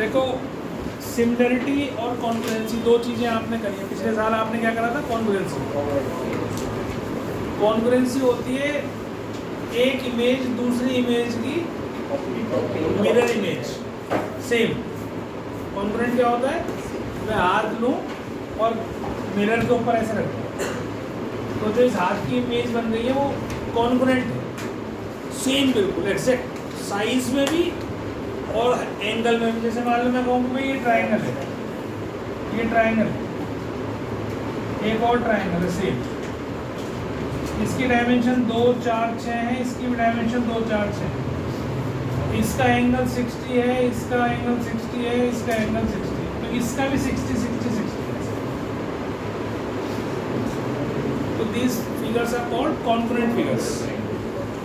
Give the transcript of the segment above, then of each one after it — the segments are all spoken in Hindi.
देखो सिमिलरिटी और कॉन्ग्रुएंसी दो चीज़ें आपने करी है। पिछले साल आपने क्या करा था? कॉन्ग्रुएंसी। कॉन्ग्रुएंसी होती है एक इमेज दूसरी इमेज की मिरर इमेज सेम। कॉन्ग्रुएंट क्या होता है? मैं हाथ लूँ और मिरर के ऊपर ऐसे रख दूँ, तो जो इस हाथ की इमेज बन रही है वो कॉन्ग्रुएंट है, सेम बिल्कुल एग्जैक्ट साइज में भी और एंगल में भी। जैसे मान लो मैं कहूँ भाई ये ट्राइंगल है, ये ट्राइंगल है, एक और ट्राइंगल है सेम, इसकी डायमेंशन 2, 4, 6 है, इसकी भी डायमेंशन 2, 4, 6 है। इसका एंगल 60 है, इसका एंगल 60 है, इसका एंगल 60 है, तो इसका भी 60, 60, 60 है। तो these figures are called congruent figures.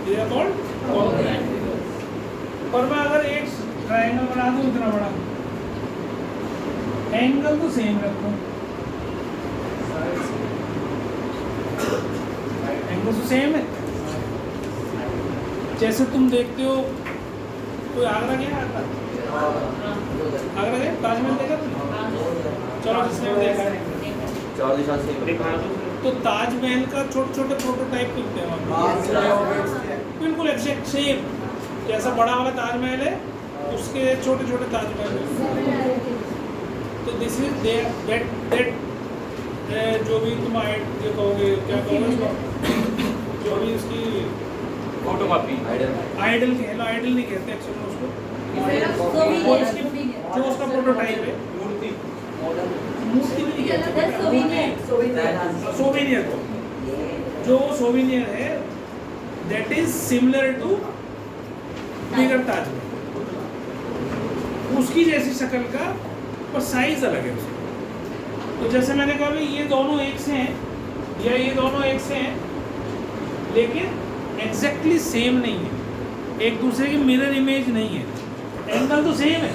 They are called congruent figures. पर मैं अगर एक ट्राइंगल बना दूं इतना बड़ा, एंगल तो सेम रखूं, एंगल तो सेम है। जैसे तुम देखते हो, कोई आगरा गया? आगरा गया? ताजमहल देखा तुमने? चलो जिसने भी देखा है, तो ताजमहल का छोटे छोटे प्रोटोटाइप मिलते हैं वहाँ, बिल्कुल एग्जैक्ट सेम। जैसा बड़ा वाला ताजमहल है उसके छोटे छोटे ताजमहल है। तो दिस इज दैट जो भी तुम ये कहोगे, क्या कहोगे इसको, जो भी उसकी फोटोकॉपी आइडल नहीं कहते एक्चुअली उसको, वो इसकी जो उसका प्रोटोटाइप है, मूर्ति भी नहीं कहते, सोवेनियर को, जो सोवेनियर है दैट इज सिमिलर टू बिगर ताजमहल, उसकी जैसी शक्ल का पर साइज अलग है उसका। तो जैसे मैंने कहा भाई ये दोनों एक से हैं या ये दोनों एक से हैं, लेकिन एग्जैक्टली सेम नहीं है, एक दूसरे की मिरर इमेज नहीं है। एंगल तो सेम है,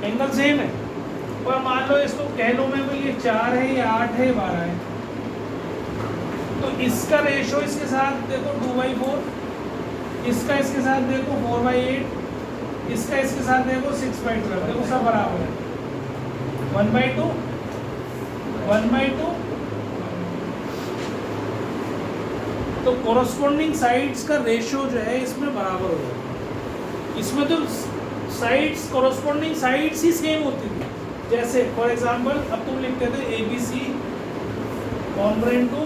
एंगल सेम है, पर मान लो इसको कह लो मैं भाई ये 4 है, ये 8 है, 12 है, तो इसका रेशो इसके साथ देखो 2/4, इसका इसके साथ देखो 4/8, इसका इसके साथ देखो 6/12, देखो सब बराबर है। 1/2, 1/2, तो कोरस्पॉन्डिंग साइड्स का रेशो जो है इसमें बराबर होगा। इसमें तो साइड्स, कोरस्पॉन्डिंग साइड्स ही सेम होती थी। जैसे फॉर एग्जांपल अब तुम लिखते थे ABC कॉन्ग्रुएंट टू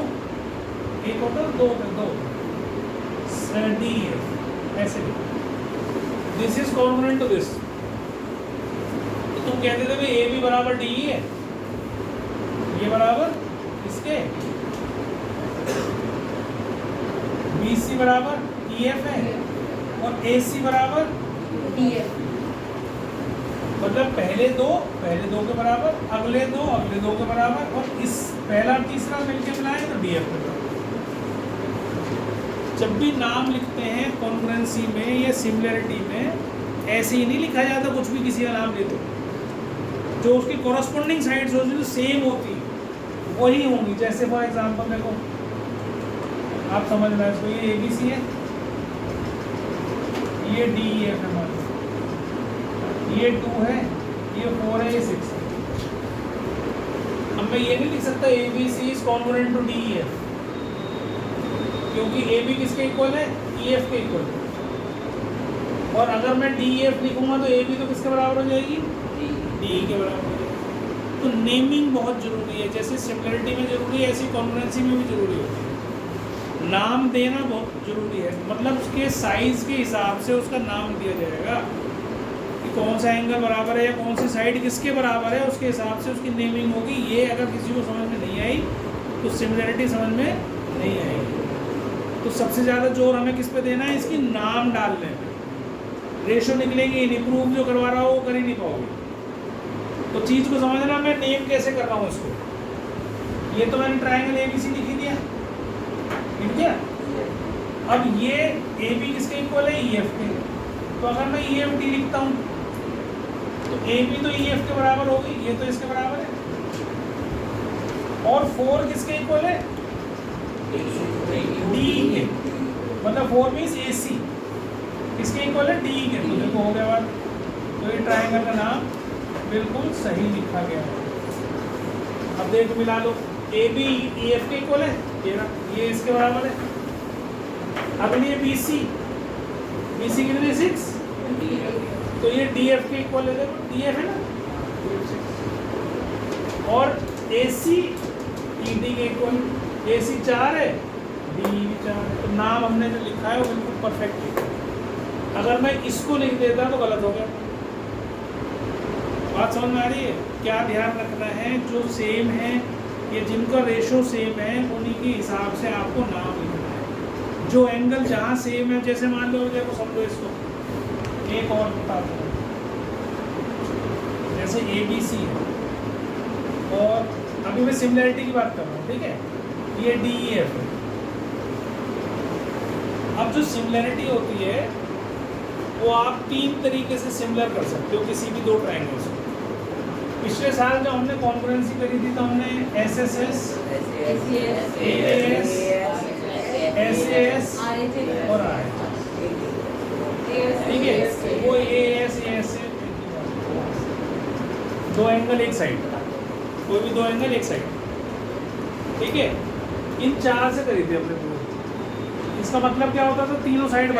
एक होता है 2 DEF, ऐसे this is congruent to this. तो तुम कहते थे भाई AB बराबर DE है, ये बराबर इसके, BC बराबर EF है और AC बराबर DF। मतलब पहले दो के बराबर, अगले दो के बराबर, और इस पहला तीसरा मिलके मिलाएं तो DF बराबर। जब भी नाम लिखते हैं कॉन्ग्रुएंसी में या सिमिलरिटी में, ऐसे ही नहीं लिखा जाता कुछ भी, किसी का नाम ले दो, जो उसकी कॉरस्पॉन्डिंग साइड्स होती है जो सेम होती है वही होंगी। जैसे फॉर एग्जांपल देखो, आप समझना इसको, ये ABC है, ये DEF है, मान लो ये 2 है, ये 4 है, ये 6 है। अब मैं ये नहीं लिख सकता ABC is congruent to DEF, क्योंकि AB किसके इक्वल है? EF के इक्वल है। और अगर मैं DEF लिखूंगा तो AB तो किसके बराबर हो जाएगी? DE के बराबर हो जाएगी। तो नेमिंग बहुत जरूरी है, जैसे सिमिलरिटी में जरूरी है ऐसी कॉन्ग्रुएंसी में भी जरूरी होती है। नाम देना बहुत जरूरी है, मतलब उसके साइज के हिसाब से उसका नाम दिया जाएगा कि कौन सा एंगल बराबर है या कौन सी साइड किसके बराबर है, उसके हिसाब से उसकी नेमिंग होगी। ये अगर किसी को समझ में नहीं आई तो सिमिलरिटी समझ में नहीं आएगी। तो सबसे ज़्यादा जोर हमें किस पे देना है? इसकी नाम डालने में। रेशो निकलेगी ही नहीं, प्रूफ जो करवा रहा हो वो कर ही नहीं पाओगे। तो चीज़ को समझना, मैं नेम कैसे कर रहा हूँ इसको। ये तो मैंने ट्राइंगल ABC लिख ही दिया, ठीक है। अब ये AB किसके इक्वल है? EF के। तो अगर मैं EFD लिखता हूँ तो AB तो EF के बराबर होगी, ये तो इसके बराबर है। और 4 किसके इक्वल है? DE के, मतलब 4 मीन्स AC किसके इक्वल है? DE के। तो देखो हो गया बात। तो ये ट्राइंगल का नाम बिल्कुल सही लिखा गया है। अब देखो मिला लो, ए बी ई एफ के इक्वल है, ये इसके बराबर है। अगली है बी सी कितनी 6, तो ये डी एफ के इक्वल है, देखो डी एफ है ना, और ए सी ई डी के इक्वल, ए सी 4 है, डी भी 4 है। तो नाम हमने जो लिखा है वो बिल्कुल परफेक्ट लिखा है। अगर मैं इसको लिख देता तो गलत हो गया। बात समझ में आ रही है? क्या ध्यान रखना है, जो सेम है ये जिनका रेशो सेम है उन्हीं के हिसाब से आपको नाम लिखना है। जो एंगल जहाँ सेम है, जैसे मान लो देखो समझो इसको, एक और बता दो, जैसे ए बी सी है, और अभी मैं सिमिलरिटी की बात कर रहा हूँ, ठीक है, ये डी ई एफ है। अब जो सिमिलरिटी होती है वो आप 3 तरीके से सिमिलर कर सकते हो किसी भी 2 ट्रायंगल्स को। पिछले साल जब हमने कॉन्करेंसी करी थी तो हमने S S S, S S और आर, ठीक है, वो ए एस 2 एंगल एक साइड, कोई भी 2 एंगल एक साइड, ठीक है, इन 4 से करी थी हमने पूरी। इसका मतलब क्या होता था, तीनों साइड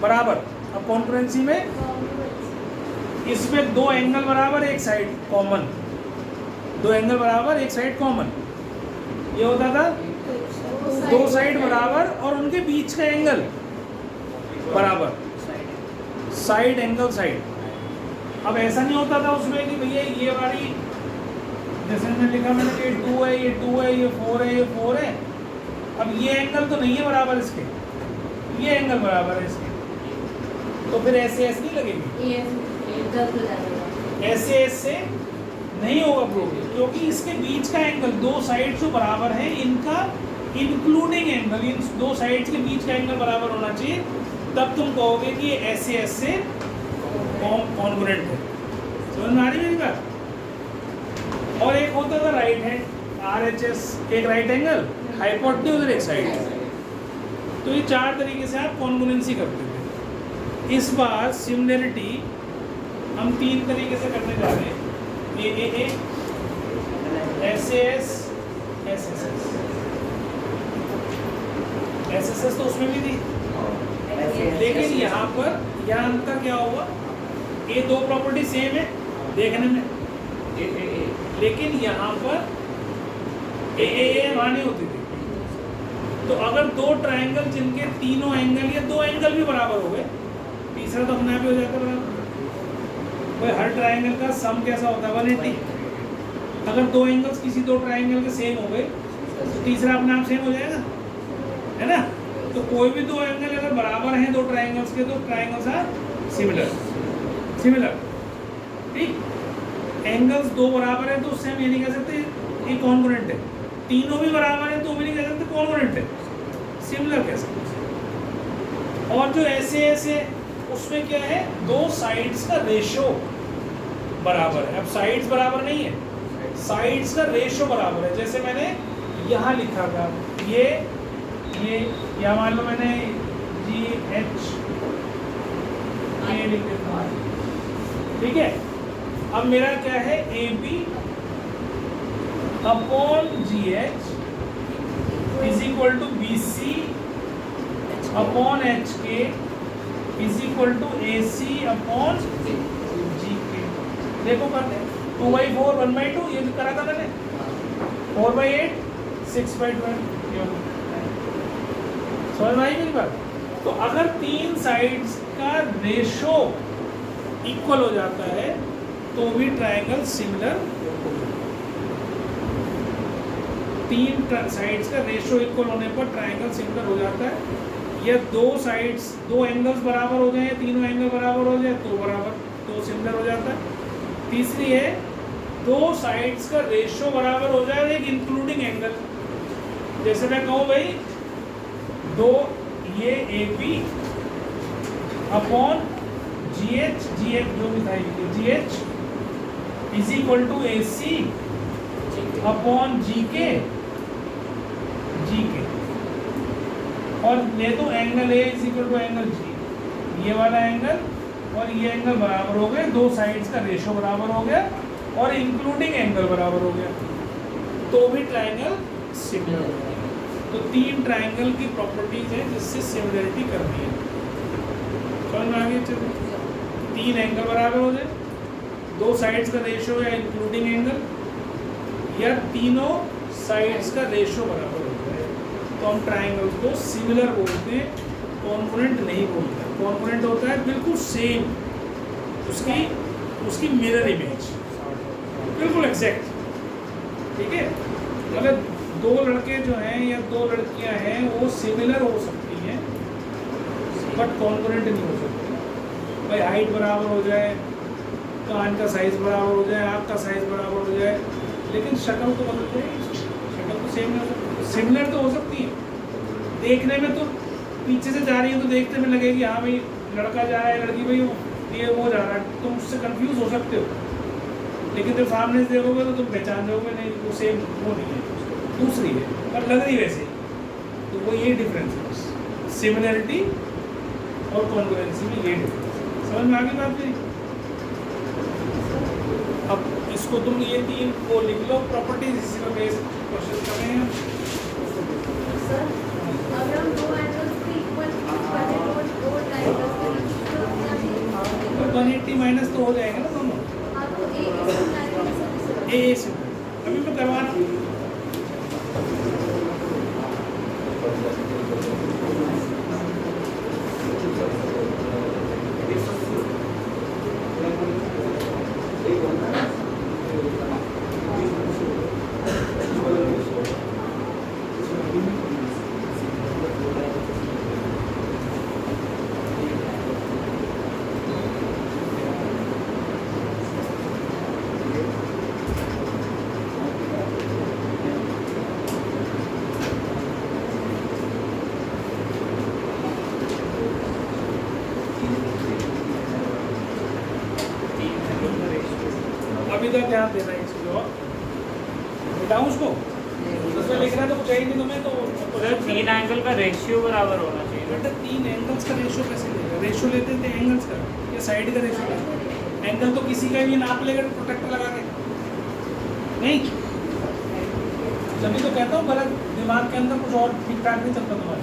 बराबर। अब कॉन्करेंसी में इसमें 2 एंगल बराबर, एक साइड कॉमन, 2 एंगल बराबर, एक साइड कॉमन, ये होता था 2 साइड बराबर और उनके बीच का एंगल बराबर, साइड एंगल साइड। अब ऐसा नहीं होता था उसमें कि भैया ये वाली, जैसे मैंने लिखा मैंने कि 2 है, ये 2 है, ये 4 है, ये 4 है, अब ये एंगल तो नहीं है बराबर इसके, ये एंगल बराबर है इसके, तो फिर ऐसे ऐसे नहीं लगेगी, ऐसे ऐसे नहीं होगा प्रूफ, क्योंकि इसके बीच का एंगल 2 साइड जो बराबर है इनका इंक्लूडिंग एंगल, इन 2 साइड्स के बीच का एंगल बराबर होना चाहिए, तब तुम कहोगे कि ये ऐसे ऐसे कॉन्ग्रुएंट है। समझ में आ रही मेरी बात? और एक होता था right hand, R H S, एक राइट एंगल, हाइपोटेन्यूज एक साइड। तो ये 4 तरीके से आप कॉन्ग्रुएंसी करते थे। इस बार सिमिलरिटी हम 3 तरीके से करने जा रहे हैं, A S S S S तो उसमें भी थी, लेकिन यहाँ पर यहाँ अंतर क्या होगा, ये 2 प्रॉपर्टी सेम है देखने में, लेकिन यहाँ पर ए वहाँ नहीं होती थी। तो अगर 2 ट्रायंगल जिनके तीनों एंगल या 2 एंगल भी बराबर हो गए, तीसरा तो अपने आप ही हो जाता है बराबर। भाई हर ट्रायंगल का सम कैसा होता है 180। अगर 2 एंगल्स किसी 2 ट्रायंगल के सेम हो गए तो तीसरा अपने आप सेम हो जाएगा, है ना? तो कोई भी 2 एंगल अगर बराबर हैं 2 ट्रायंगल्स के, तो ट्रायंगल्स आर सिमिलर, ठीक। एंगल्स 2 बराबर हैं तो उससे हम ये नहीं कह सकते ये कॉन्ग्रुएंट है, तीनों भी बराबर हैं तो भी नहीं कह सकते कॉन्ग्रुएंट है, सिमिलर कह सकते। और जो ऐसे उसमें क्या है, 2 साइड्स का रेशो बराबर है। अब साइड्स बराबर नहीं है, साइड्स का रेशो बराबर है। जैसे मैंने यहाँ लिखा था, ये या मान लो मैंने जी एच ये लिख देता हूँ, ठीक है। अब मेरा क्या है, A B upon G H is equal to B C upon H K is equal to A C upon G K. देखो करते 2/4 1/2, ये भी करा था मैंने, 4/8 6/12। समझ में आई मेरी बात? तो अगर 3 साइड्स का रेशो इक्वल हो जाता है तो भी ट्रायंगल सिमिलर, 3 साइड्स का रेशो इक्वल होने पर ट्रायंगल सिमिलर हो जाता है। या 2 साइड्स 2 एंगल्स बराबर हो जाए, तीनों एंगल बराबर हो जाए तो सिमिलर हो जाता है। तीसरी है 2 साइड्स का रेशो बराबर हो जाए एक इंक्लूडिंग एंगल। जैसे मैं कहूँ भाई 2 ये A B upon G H जो भी था G H is equal to A C upon G K और ले दो angle A is equal to angle G, ये वाला एंगल और ये एंगल बराबर हो गए, दो साइड्स का रेशो बराबर हो गया और इंक्लूडिंग एंगल बराबर हो गया, तो भी ट्रायंगल सिमिलर हो गया। तो तीन ट्रायंगल की प्रॉपर्टीज है जिससे सिमिलरिटी करनी है। समझ में आ गई? चलो, तीन एंगल बराबर हो जाए, दो साइड्स का रेशो या इंक्लूडिंग एंगल, या तीनों साइड्स का रेशो बराबर हो जाए, तो हम ट्रायंगल्स को सिमिलर बोलते हैं, कॉन्ग्रुएंट नहीं बोलते। कॉन्ग्रुएंट होता है बिल्कुल सेम, उसकी मिरर इमेज बिल्कुल एग्जैक्ट। ठीक है, अगर दो लड़के जो हैं या दो लड़कियां हैं वो सिमिलर हो सकती हैं बट कॉन्ग्रुएंट नहीं हो सकती। भाई हाइट बराबर हो जाए, कान का साइज बराबर हो जाए, आँख का साइज बराबर हो जाए, लेकिन शक्ल तो बदल जाएगी, शक्ल तो सेम नहीं हो सकती। सिमिलर तो हो सकती है, देखने में तो पीछे से जा रही है तो देखने में लगेगी हाँ भाई लड़का जा रहा है, लड़की भाई ये वो जा रहा है, तुम उससे कंफ्यूज हो सकते हो, लेकिन जब सामने से देखोगे तो तुम पहचान जाओगे नहीं वो सेम वो नहीं है, दूसरी है पर लग रही वैसे। तो वो ये डिफरेंस है, सिमिलरिटी और कॉन्ग्रुएंसी में ये डिफरेंस। समझ में आ गई बात मेरी? अब इसको तुम ये तीन को लिख लो प्रॉपर्टीज, इसी पर बेस क्वेश्चन कर रहे हैं। सर, अगर हम दो एंगल्स के इक्वल बने दो ट्रायंगल्स के बीच तो क्या 180 माइनस तो हो जाएगा ना दोनों, हाँ तो ए सिमिलर ए सिमिलर। अभी मैं करवा रहा हूँ। अभी तक ध्यान देना है इस चीज़ और बताऊँ उसको, उसमें लिखना तो कुछ है ही नहीं तुम्हें, तो सर तीन एंगल का रेशियो बराबर होना चाहिए। बेटा तीन एंगल्स का रेशो कैसे लेगा? रेशो लेते थे एंगल्स का या साइड का रेशो लेते? एंगल तो किसी का भी नाप लेगा प्रोटेक्टर लगा के, नहीं? तभी तो कहता हूँ गलत दिमाग के अंदर कुछ और ठीक ठाक नहीं चलता तुम्हारे,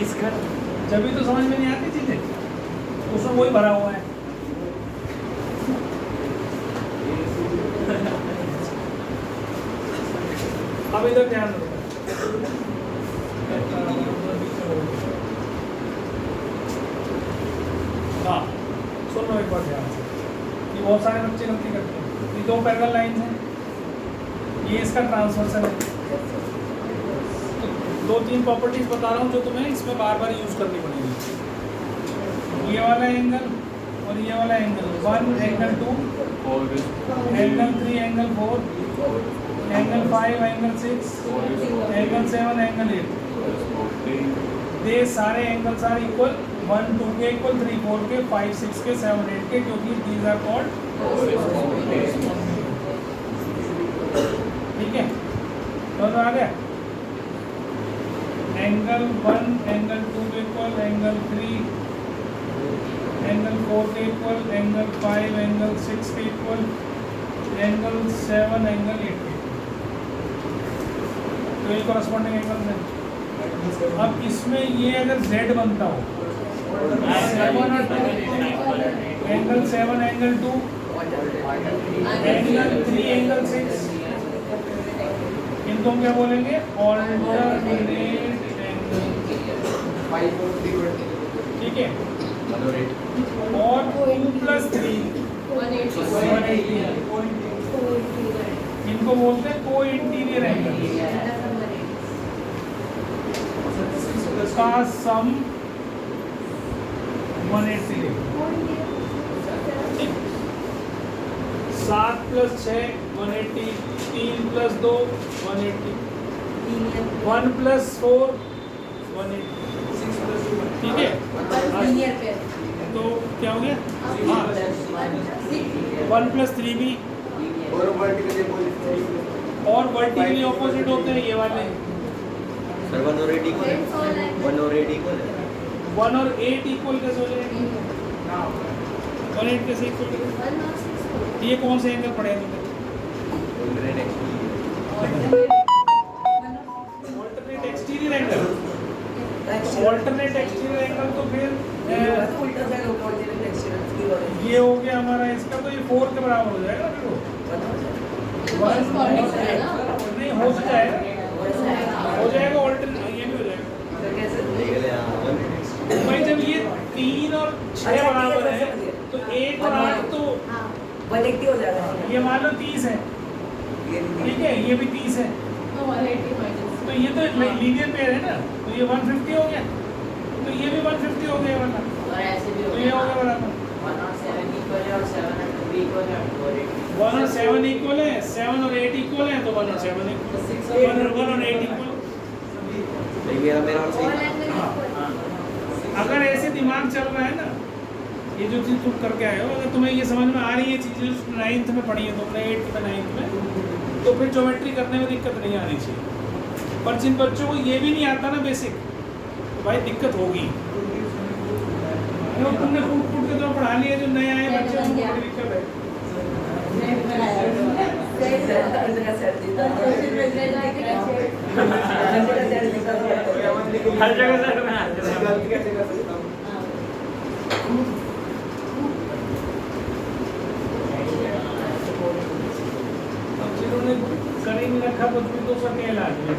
इसका जब तो समझ में नहीं आती चीज़ें, उसमें वही भरा हुआ है। अब इधर ध्यान दो, हाँ सुन लो एक बार ध्यान से, ये बहुत सारे बच्चे गलती करते हैं। ये दो पैरेलल लाइंस हैं, ये इसका ट्रांसवर्सल है, तो दो तीन प्रॉपर्टीज बता रहा हूँ जो तुम्हें इसमें बार बार यूज करनी पड़ेगी। ये वाला एंगल और ये वाला angle, 1 angle 2 angle 3 angle 4 angle 5 angle 6 angle 7 angle 8, ये सारे एंगल्स आर इक्वल, 1 2 के इक्वल, 3 4 के, 5 6 के, 7 8 के, क्योंकि दीज आर कॉल्ड। ठीक है, तो आ गया एंगल 1 एंगल 2 के इक्वल, एंगल 3 एंगल 4 के इक्वल, एंगल 5 एंगल 6 के इक्वल, एंगल 7 एंगल 8 के, तो ये कॉरस्पॉन्डिंग एंगल है। अब इसमें ये अगर Z बनता हो, 7 और 2 एंगल 7 एंगल 2 एंगल 3 एंगल 6, इनको हम क्या बोलेंगे? Alternate angle. ठीक है, और 2+3 180, इनको बोलते हैं को इंटीरियर एंगल का सम 180। 7 + 6 180, 3 + 2 180, 1 + 4 180, 6 + 2। ठीक है, तो क्या हो गया? हाँ, 1 + 3 भी, और वर्टिकली ऑपोजिट होते हैं ये वाले। सर 1 और 8 इक्वल है, 1 और 8 इक्वल है, 1 और 8 इक्वल कैसे हो जाएंगे? हाँ 180 कैसे इक्वल करें? 106 ये कौन से एंगल पढ़े तुमने? Alternate exterior angle. Alternate exterior angle तो फिर ये हो गया हमारा इसका, तो ये 4 के बराबर हो जाएगा फिर वो। नहीं हो जाएगा, हो जाएगा ऑल्टरनेट, ये भी हो जाएगा भाई। जब ये 3 और 6 बराबर है तो 1 और 8 तो 180 हो जाएगा। ये मान लो 30 है, ठीक है, ये भी 30 है, तो ये तो लीनियर पेयर है ना, तो ये 150 हो गया, तो ये भी 150 हो गया वाला, और ऐसे भी तो ये हो गया बराबर। 107 इक्वल है और 703 इक्वल है और 1 और 7 इक्वल है, 7 और 8 इक्वल है, तो 1 और 7 इक्वल, 1 और 8 इक्वल। अगर ऐसे दिमाग चल रहा है ना, ये जो चीज़ तुम करके आए हो, अगर तुम्हें ये समझ में आ रही है चीज़ें 9th में पढ़ी है तुमने, 8th में 9th में, तो फिर ज्योमेट्री करने में दिक्कत नहीं आनी चाहिए। पर जिन बच्चों को ये भी नहीं आता ना बेसिक, तो भाई दिक्कत होगी। तुमने फूट फूट के तो पढ़ा लिया, जो नए आए बच्चे उनको बड़ी दिक्कत है। हर जगह से बना देते हैं। जिन्होंने करी नहीं रखा कुछ भी तो उसका क्या इलाज है?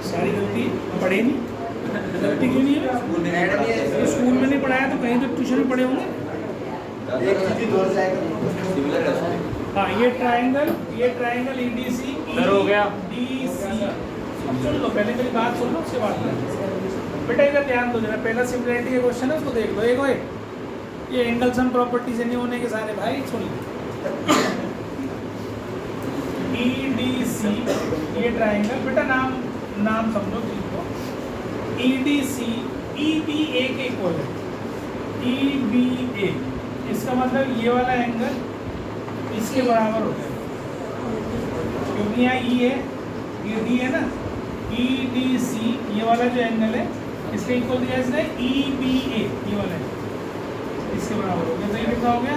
सारी गलती पढ़े नहीं, गलती क्यों नहीं है? स्कूल में नहीं पढ़ाया तो कहीं तो ट्यूशन में पढ़े होंगे। हाँ ये ट्रायंगल EDC सर हो गया। EDC। अब सुन लो, पहले मेरी बात सुन लो, उसके बाद बेटा इधर ध्यान दो जरा। पहला सिमिलरिटी का क्वेश्चन है, उसको देख लो। एक ये एंगल सम प्रॉपर्टी से नहीं होने के सारे भाई सुन लो। EDC ये ट्रायंगल, बेटा नाम समझो चीज को। EDC EBA के इक्वल है। EBA इसका मतलब ये वाला एंगल इसके बराबर हो गया, क्योंकि यहाँ E है, ये D है ना। EDC ये वाला जो एंगल है इसके इक्वल दिया इसने EBA, ये वाला है इसके बराबर हो गया। तो ये कितना हो गया?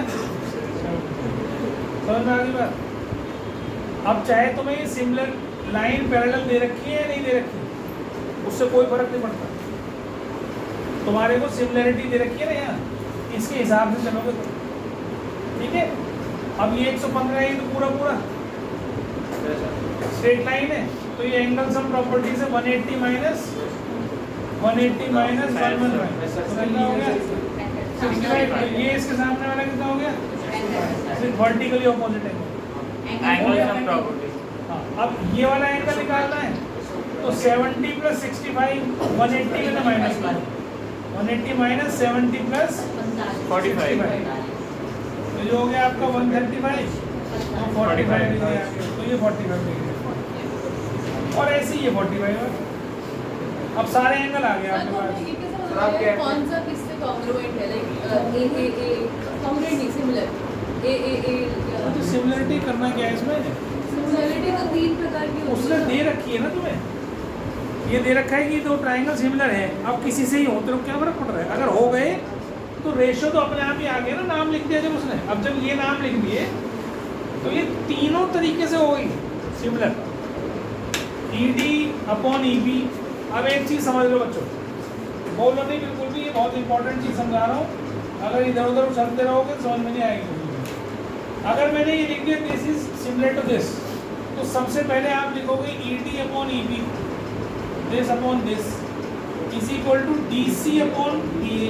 समझ में आ गई बात? अब चाहे तुम्हें सिमिलर लाइन पैरेलल दे रखी है या नहीं दे रखी, उससे कोई फर्क नहीं पड़ता। तुम्हारे को सिमिलरिटी दे रखी है ना यहाँ, इसके हिसाब से चलोगे तो ठीक है। अब ये 115 है, ये तो पूरा स्ट्रेट लाइन है, तो ये एंगल सम प्रॉपर्टी से 180 माइनस 115 हो गया 65। ये इसके सामने वाला कितना हो गया? सिर्फ vertically opposite angle. Angle sum property. हाँ, अब ये वाला एंगल निकालना है तो 70 + 65 180 में माइनस 180 माइनस 70 + 45। तो ये हो गया आपका 135, तो 45 डिग्री आ गया, तो ये 45 डिग्री और ऐसे ही ये 45। अब सारे एंगल आ गए आपके पास। कौन सा किससे कॉन्ग्रुएंट है? लाइक कॉन्ग्रुएंट नहीं, सिमिलर। तो सिमिलरिटी करना क्या है इसमें? सिमिलरिटी तो 3 प्रकार की होती उसने दे रखी है ना तुम्हें, ये दे रखा है कि दो ट्रायंगल सिमिलर है। अब किसी से ही हो तो क्या फर्क पड़ रहा है? अगर हो गए तो रेशियो तो अपने आप ही आ गया ना, नाम लिख दिया जब उसने। अब जब ये नाम लिख दिए तो ये तीनों तरीके से हो गई सिमिलर, ED/EB। अब एक चीज़ समझ लो बच्चों, बोलो नहीं बिल्कुल भी, ये बहुत इंपॉर्टेंट चीज़ समझा रहा हूँ। अगर इधर उधर उछलते रहोगे तो समझ में नहीं आएगी। अगर मैंने ये लिख दिया this is similar to this, तो सबसे पहले आप लिखोगे ED/EB, this upon this is equal to DC/BA,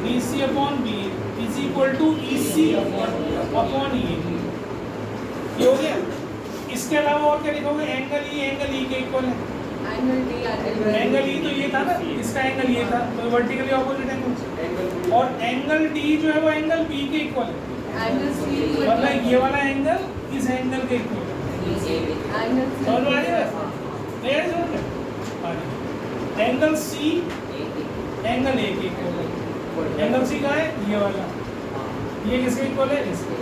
DC/BA is equal to EC/EA। ये हो गया। इसके अलावा और क्या लिखोगे? एंगल E के इक्वल है। एंगल E तो ये था ना, इसका एंगल ये था, तो वर्टिकली ऑपोजिट एंगल। और एंगल D जो है वो एंगल B के इक्वल है, मतलब ये वाला एंगल इस एंगल के इक्वल है। समझ में आ रही है? नहीं आ रही समझ में? एंगल C एंगल A के इक्वल है। एंगल C कहाँ है? ये वाला। ये किसके इक्वल है? इसके।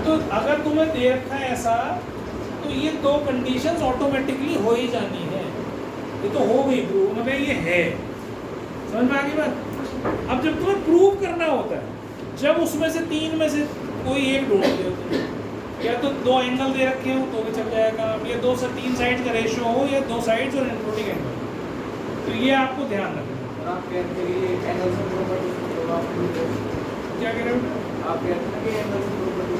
तो अगर तुम्हें दे रखा है ऐसा, तो ये दो कंडीशंस ऑटोमेटिकली हो ही जानी है। ये तो हो गई प्रूव, मतलब ये है, समझ में आ गई बात। अब जब तुम्हें प्रूव करना होता है, जब उसमें से तीन में से कोई एक ढूंढ दे तुम, या तो दो एंगल दे रखे हो तो भी चल जाएगा, या दो से तीन साइड का रेशियो हो, या दो साइड्स और इंक्लूडिंग एंगल, तो ये आपको ध्यान रखना। आप कहते हैं कि एंगल से प्रॉपर्टी तो आप क्या कह रहे हो? आप कहते हैं कि एंगल से प्रॉपर्टी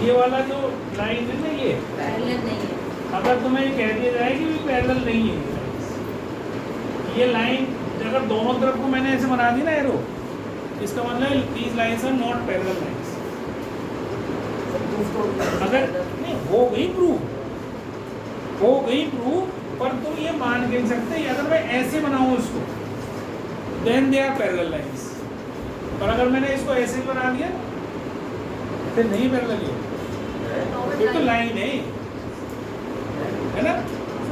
ये वाला जो लाइन है ना, ये पैरेलल नहीं है। अगर तुम्हें कह दिया जाए कि पैरेलल नहीं है ये लाइन, अगर दोनों तरफ को मैंने ऐसे बना दी ना एरो, इसका मतलब these lines are not parallel lines. अगर नहीं हो गई प्रूफ, पर तुम ये मान के नहीं सकते अगर मैं ऐसे बनाऊं इसको, then they are parallel lines, और अगर मैंने इसको ऐसे ही बना दिया फिर नहीं पैरेलल है, ये तो लाइन है ना।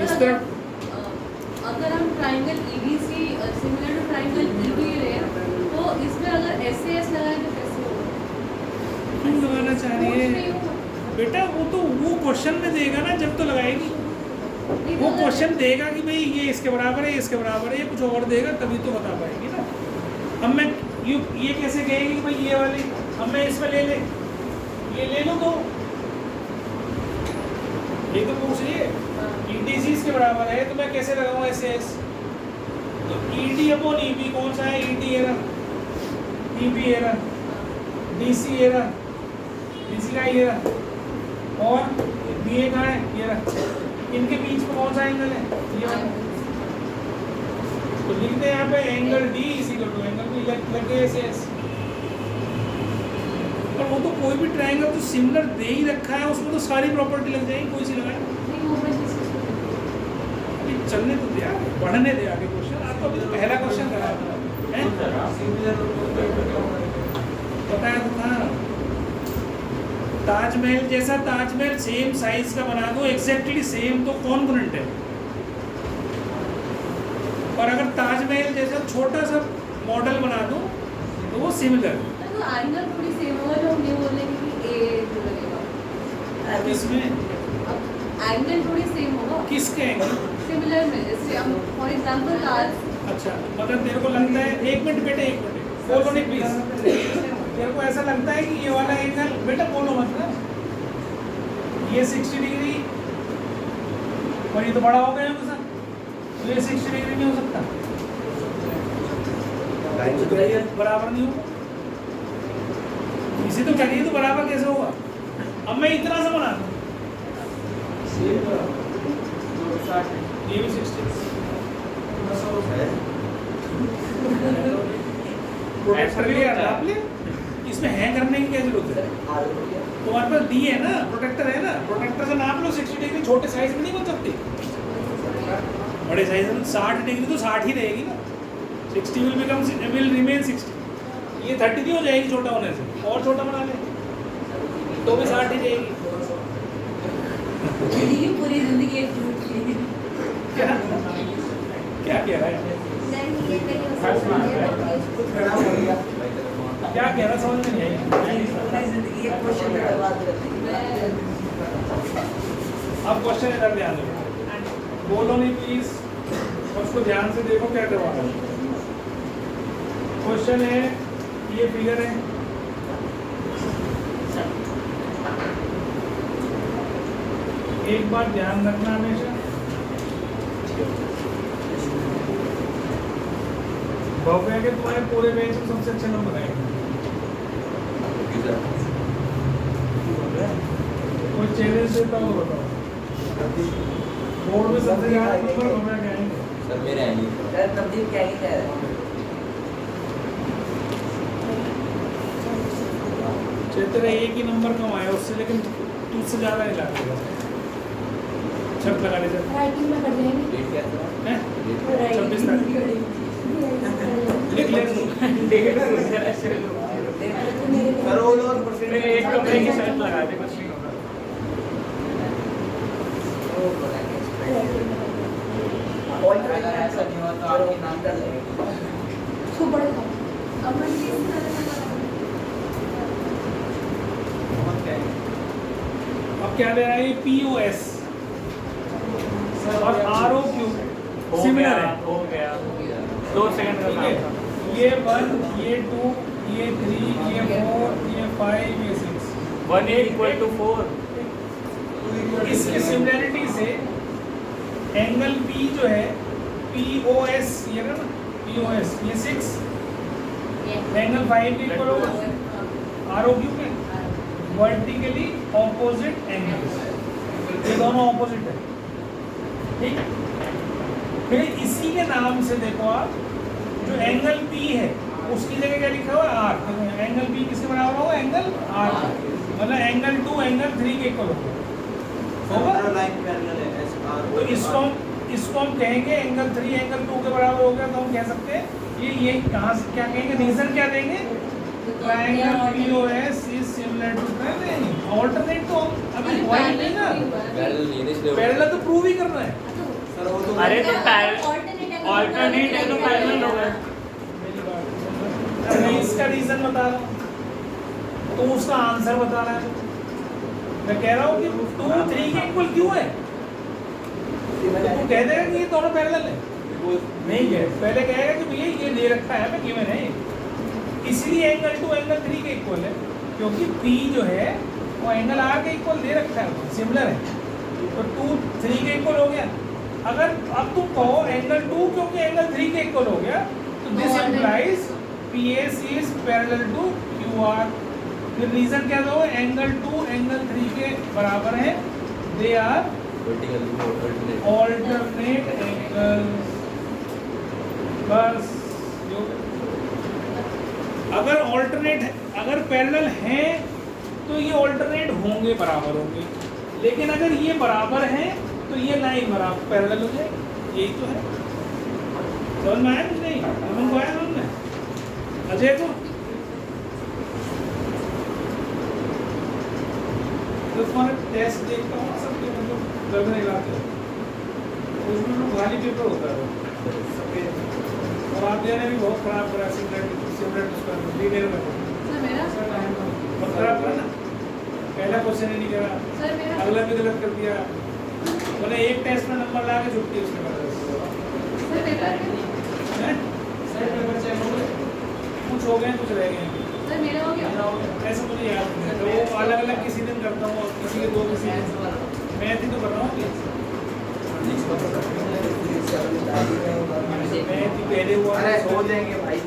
इस तरफ अगर हम triangle EBC similar to triangle EB ले तो इसमें अगर SAS लगाए तो कैसे होगा? क्यों लगाना चाह रही पूछ है रही हूँ। बेटा? वो क्वेश्चन में देगा ना जब तो लगाएगी, नहीं तो वो अगर- क्वेश्चन देगा कि भाई ये इसके बराबर है, इसके बराबर है, ये कुछ और देगा तभी तो बता पाएगी ना। अब मैं ये कैसे कहेगी कि भाई ये वाली, अब मैं इसमें ये ले लूँ तो ये तो पूछ रही है EDC इसके बराबर है, तो मैं कैसे लगाऊँ SAS? तो ED अपॉन EB कौन सा है? ED है ना, EB है ना, DC है ना, DC का ये रहा, और BA का है ये रहा, इनके बीच में कौन सा एंगल है? ये वाला। तो लिखते हैं यहाँ पे angle D is equal to angle B, लग गए SAS। और वो तो कोई भी ट्रायंगल तो सिमिलर दे ही रखा है, उसमें तो सारी प्रॉपर्टी लग जाएगी, कोई सी लगाए। नहीं वो मैं जिस चीज़ को- अभी चलने तो दे आगे, बढ़ने दे आगे क्वेश्चन। आपको अभी तो पहला क्वेश्चन करा है, बताया तो था। ताजमहल जैसा ताजमहल सेम साइज का बना दो, एग्जैक्टली सेम, तो कॉन्ग्रुएंट है। और अगर ताजमहल जैसा छोटा सा मॉडल बना दो तो वो सिमिलर। तो एंगल थोड़ी सेम होगा, जो हम ये बोलेंगे कि A जो लगेगा। किसमें? अब एंगल थोड़ी सेम होगा किसके एंगल? सिमिलर में, जैसे हम फॉर एग्जांपल कार्स। अच्छा, मतलब तेरे को लगता है, एक मिनट बेटे, एक मिनट बोलो नहीं प्लीज। तेरे को ऐसा लगता है कि ये वाला एंगल, बेटा बोलो मत ना, ये 60 डिग्री और ये तो बड़ा हो गया है सर, तो ये 60 डिग्री नहीं हो सकता, बराबर नहीं होगा। इसी तो कह रही है, तो बराबर कैसे होगा? अब मैं इतना सा बना दूं, ये भी 60 प्रोटेक्टर के लिए आप ले, इसमें हैंग करने की क्या जरूरत है? तुम्हारे पास दी है ना, प्रोटेक्टर है ना, प्रोटेक्टर से नाप लो 60 डिग्री। छोटे साइज में नहीं बन सकती, बड़े साइज में 60 डिग्री तो 60 ही रहेगी ना, 60 विल रिमेन 60। ये 30 की हो जाएगी छोटा होने से, और छोटा बना ले तो भी 60 ही रहेगी। पूरी जिंदगी एक झूठ की। क्या क्या कह रहा है? नहीं, ये कहीं हो सकता है, क्या कह रहा समझ में नहीं आई। अब क्वेश्चन इधर ध्यान दो, बोलो नहीं प्लीज, उसको ध्यान से देखो क्या करवा रहा है। क्वेश्चन है, ये फिगर है, एक बार ध्यान रखना हमेशा, भव्य के तुम्हारे पूरे बेंच में सबसे अच्छे नंबर आएंगे। कोई चैलेंज देता हो बताओ, बोर्ड में सबसे ज्यादा नंबर भव्य के आएंगे। सर मेरे आएंगे। यार तब्दील क्या ही कह रहा है? तेरा एक ही नंबर कम आया उससे, लेकिन तुझसे ज्यादा नहीं लागा। छत लगा ले सर, राइटिंग में कर देंगे। डेट क्या था? हैं? राइटिंग 26 तारीख लिख ले तू। सर वो लोग फिर एक कमरे की शर्ट लगा दे, कुछ नहीं होगा। अगर ऐसा नहीं हुआ तो आपके नाम कर लेंगे। उसको पढ़ेगा। अब मैं किस तरह से अब क्या दे रहा है? POS और आर ओ क्यू हो सिमिलर गया, है। हो गया 2 सेकंड का ठीक काम है, था। ये 1, ये 2, ये 3, ये 4, ये 5, ये 6। 1 is equal to 4। इसकी सिमिलरिटी से एंगल पी जो है POS, ये ना POS, ये 6 एंगल 5 के इक्वल होगा आर ओ क्यू में वर्टिकली ऑपोजिट एंगल्स, ये दोनों ऑपोजिट है। ठीक, फिर इसी के नाम से देखो आप, जो एंगल P है उसकी जगह क्या लिखा हुआ है R। तो एंगल P किसके बराबर होगा? एंगल R, मतलब एंगल 2 एंगल 3 के इक्वल होगा। तो इसको हम कहेंगे एंगल 3 एंगल 2 के बराबर हो गया, तो हम कह सकते हैं ये कहाँ से क्या कहेंगे, रीजन क्या देंगे? Triangle POS is similar to triangle. Alternate तो हम अभी पॉइंट नहीं ना, पैरेलल तो प्रूव ही करना है। अरे तो ऑल्टरनेट है तो पैरेलल होगा। मैं इसका रीजन बता रहा हूँ, तो उसका आंसर बता रहा है। मैं कह रहा हूँ कि 2 3 के इक्वल क्यों है, तो तू कह देगा कि ये दोनों पैरेलल है। नहीं कहे, पहले कहेगा कि भैया ये दे रखा है, मैं गिवन है, इसलिए एंगल 2 एंगल 3 के इक्वल है, क्योंकि P जो है वो एंगल R के इक्वल दे रखा है, सिमिलर है, तो 2 3 के इक्वल हो गया। अगर अब तुम कहो एंगल 2 क्योंकि एंगल 3 के इक्वल हो गया, तो this implies PS is parallel to QR। फिर रीजन क्या दो? एंगल 2 एंगल 3 के बराबर है, दे आर ऑल्टरनेट एंगल्स। बस अगर ऑल्टरनेट, अगर पैरेलल हैं तो ये ऑल्टरनेट होंगे, बराबर होंगे, लेकिन अगर ये बराबर हैं तो ये लाइन बराबर पैरेलल हो जाएगी। यही तो है। समझ में आया कुछ नहीं? अमन को आया समझ में? अजय को? तो तुम्हारा टेस्ट देखता हूँ सबके, मतलब गलत नहीं लाते, उसमें तो खाली पेपर होता है सबके, और आप देने भी बहुत खराब करा सिमरेट उसका लीडर में बहुत खराब करा ना। पहला क्वेश्चन ही नहीं करा, अगला भी गलत कर दिया, बोले एक टेस्ट में नंबर ला के छुट्टी उसके बाद। कुछ हो गए कुछ रह गए, ऐसा मुझे याद नहीं है, तो वो अलग अलग किसी दिन करता हूँ और किसी के दो किसी दिन मैं ही तो कर रहा हूँ। मैं पहले हुआ हो जाएंगे भाई।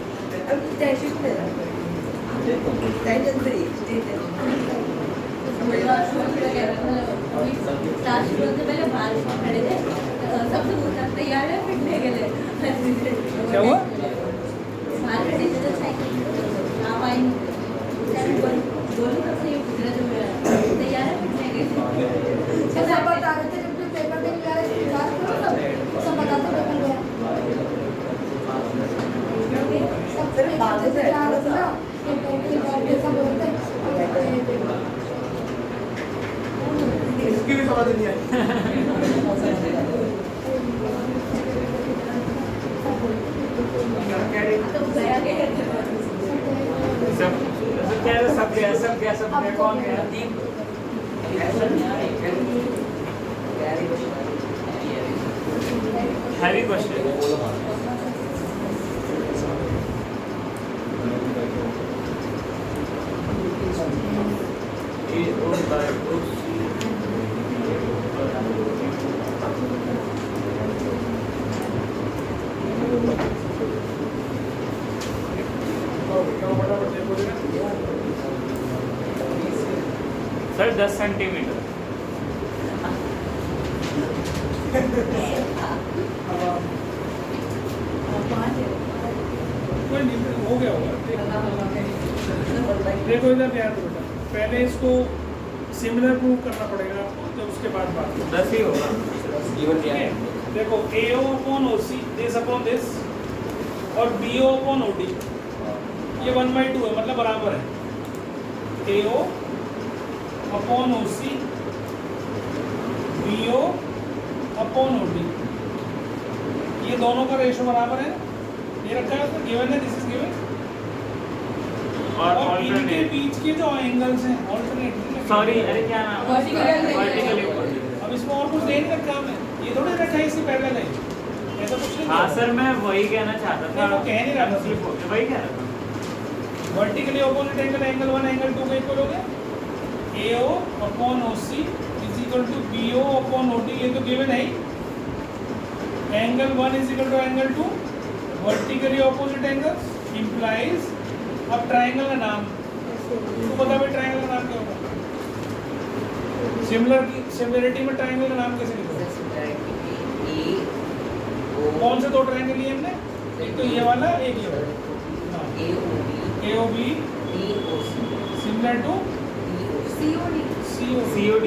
तैयार है फिटने के लिए। क्या हुआ? तैयार है फिटने के लिए। सब बता रहे थे जब पेपर देने जा रहे थे, क्लास करो सब बताते पेपर गया सब फिर बातें से जा रहे थे ना, सब बोलते इसकी भी समझ नहीं आई। सब गया कौन गया? Heavy question. Sir 10 centimetre. कोई नहीं, हो गया होगा। देखो इधर ध्यान दो बेटा, पहले इसको सिमिलर प्रूव करना पड़ेगा आपको, जब उसके बाद बात करो। 10 ही होगा। ठीक है, देखो AO upon OC this upon this और BO अपॉन OD, ये 1/2 है, मतलब बराबर है। AO upon OC BO upon OD, ये दोनों का रेशो बराबर है, ये रखा है उसमें, गिवन है, दिस इज गिवन। और इनके ऑल्टरनेट, बीच के जो एंगल्स हैं ऑल्टरनेट, सॉरी अरे क्या नाम? Vertical. वर्टिकली। अब अब इसमें और कुछ दे नहीं रखा हमने, ये थोड़ी रखा है इसके पैरेलल है, ऐसा कुछ नहीं। हाँ सर मैं वही कहना चाहता था, नहीं, वो कह नहीं रहा था। स्लिप हो गया, वही कह रहा था। Vertically opposite angle angle 1 angle 2 का इक्वल हो गया, AO upon OC is equal to BO upon OD, ये तो गिवन है ही। Angle 1 is equal to angle 2, vertically opposite angle implies. अब ट्रायंगल का नाम तो पता भाई, ट्रायंगल का नाम क्या होगा? सिमिलरिटी में ट्रायंगल का नाम कैसे लिखोगे? कौन से दो ट्रायंगल लिए हमने? एक तो ये वाला, एक ये वाला। AOB similar to COD। COD।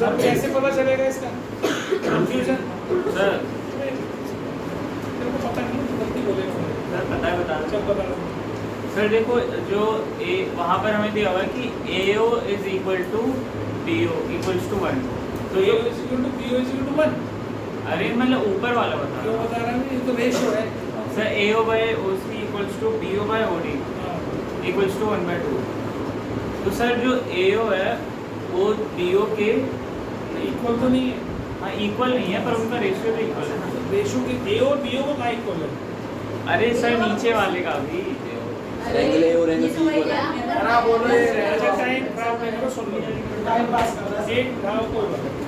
अब कैसे पता चलेगा इसका? कंफ्यूजन सर तेरे को पता नहीं, तो गलती बोलेगा। सर पता है, बता चल बता रहा हूँ। सर देखो, जो ए वहाँ पर हमें दिया हुआ है कि AO is equal to BO equals to 1, तो AO ये is equal to BO is equal to 1। अरे मतलब ऊपर वाला बता क्यों रहा हूँ बता रहा हूँ? ये तो रेशियो है। Sir. AO by OC equals to BO by OD हाँ, इक्वल्स टू 1/2। तो सर जो AO है वो BO के इक्वल तो नहीं है। हाँ इक्वल नहीं है, पर उनका रेशियो तो इक्वल है ना। रेशियो के AO और BO का इक्वल है। अरे सर नीचे वाले का भी एंगल A और एंगल C इक्वल है। अरे आप बोलो ये अच्छा टाइम खराब नहीं करो, सुन लो। टाइम पास कर रहा है। एक हाँ कोई बात नहीं।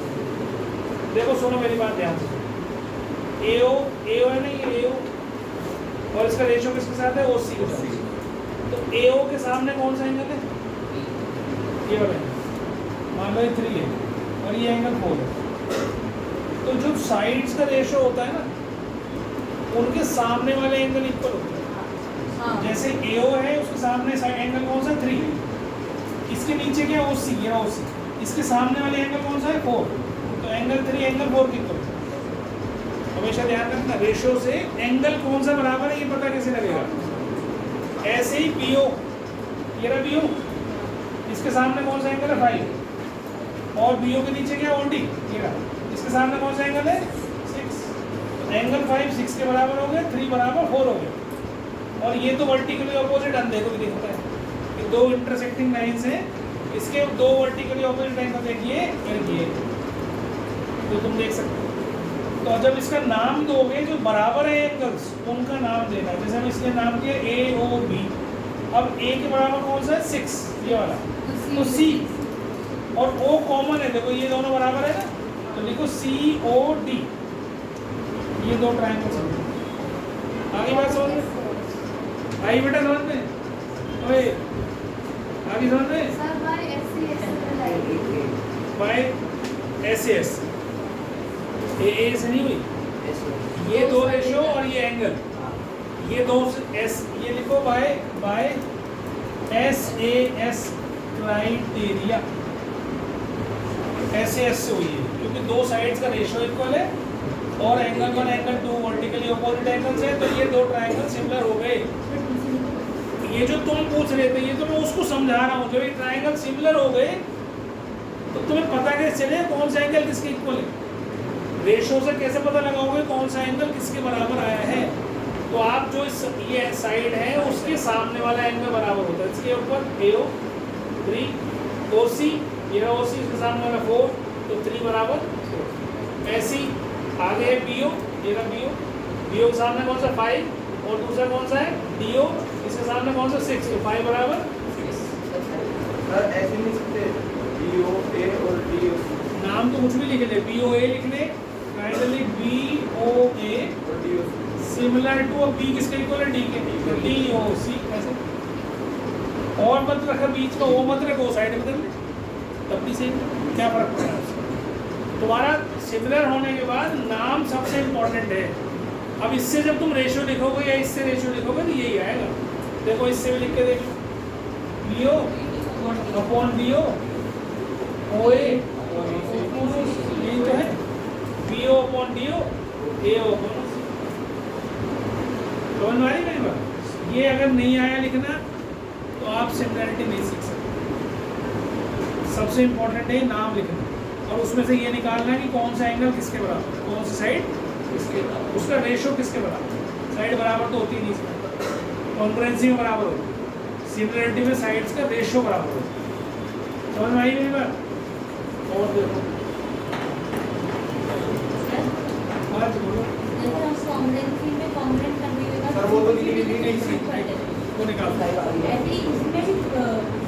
देखो सुनो मेरी बात ध्यान से। AO है ना, ये AO और इसका रेशियो किसके साथ है? OC के साथ। तो AO के सामने कौन सा एंगल है? ये वाला एंगल। मान लो ये 3 है और ये एंगल 4 है। तो जो साइड्स का रेशियो होता है ना, उनके सामने वाले एंगल इक्वल होते हैं। जैसे AO है, उसके सामने साइड एंगल कौन सा है? 3। इसके नीचे क्या है? OC, ये OC। इसके सामने वाले एंगल कौन सा है? 4। तो एंगल 3 एंगल 4 के इक्वल। हमेशा ध्यान रखना, रेशियो से एंगल कौन सा बराबर है ये पता कैसे लगेगा। ऐसे ही BO, ये रहा BO, इसके सामने कौन सा एंगल है? 5। और BO के नीचे क्या है? OD, ये रहा। इसके सामने कौन सा एंगल है? 6। एंगल 5 6 के बराबर हो गया, 3 बराबर 4 हो गया। और ये तो वर्टिकली ऑपोजिट अंधे को भी दिखता है, ये दो इंटरसेक्टिंग लाइंस हैं, इसके दो वर्टिकली ऑपोजिट लाइन को देखिए, ये तो तुम देख सकते हो। तो जब इसका नाम दोगे, जो बराबर है एंगल्स उनका नाम देना है। जैसे हम इसके नाम किया AOB। अब A के बराबर कौन सा है? 6, ये वाला। तो C और O कॉमन है, देखो ये दोनों बराबर है ना, तो लिखो COD। ये दो ट्रायंगल्स हैं। आगे बात समझ में आई बेटा? समझ में? ओए आगे समझ में? बाय SAS AA से नहीं हुई, ये दो रेशियो और ये एंगल, ये दो S, ये लिखो बाय SAS क्राइटेरिया। SAS से हुई है क्योंकि दो साइड्स का रेशियो इक्वल है और angle 1 angle 2 vertically opposite angles है, तो ये दो ट्रायंगल सिमिलर हो गए। ये जो तुम पूछ रहे थे, ये तो मैं उसको समझा रहा हूँ। जब ये ट्रायंगल सिमिलर हो गए तो तुम्हें पता कैसे चले कौन सा एंगल किसके इक्वल है। रेशियो से कैसे पता लगाओगे कौन सा एंगल किसके बराबर आया है? तो आप जो ये साइड है उसके सामने वाला एंगल बराबर होता है। इसके ऊपर AO 3, OC, ये OC इसके सामने वाला 4, तो 3 बराबर 4। ऐसी आगे है BO, ये रहा BO के सामने कौन सा? 5 और दूसरा कौन सा है? DO, इसके सामने कौन सा? 6, तो 5 बराबर 6। सर ऐसे नहीं सकते BOA और DO? नाम तो कुछ भी लिख ले, BOA लिख ले, फाइनली BOA और DO सिमिलर टू, अब B किसके इक्वल है? D के। DOC ऐसे और मत रखा बीच का, वो मत रखो, साइड बदल ले, तब भी सही। क्या फर्क पड़ रहा है उससे? तुम्हारा सिमिलर होने के बाद नाम सबसे इम्पोर्टेंट है। अब इससे जब तुम रेशियो लिखोगे या इससे रेशियो लिखोगे तो यही आएगा। देखो इससे भी लिख के देखो, BO अपॉन BO OA, यही तो है। BO upon DO AO upon. समझ में आ रही मेरी बात? ये अगर नहीं आया लिखना तो आप सिमिलरिटी नहीं सीख सकते। सबसे इम्पोर्टेंट है नाम लिखना और उसमें से ये निकालना कि कौन सा एंगल किसके बराबर, कौन सी साइड किसके बराबर, उसका रेशियो किसके बराबर। साइड बराबर तो होती नहीं इसमें, कॉन्करेंसी में बराबर होती है, सिमिलरिटी में साइड्स का रेशियो बराबर होता है। समझ में आई मेरी बात? और देखो आज बोलो जैसे हम कॉन्ग्रेंसी में कॉन्ग्रेंट करने के बाद सर वो तो नहीं सी वो निकाल ऐसे ही इसमें भी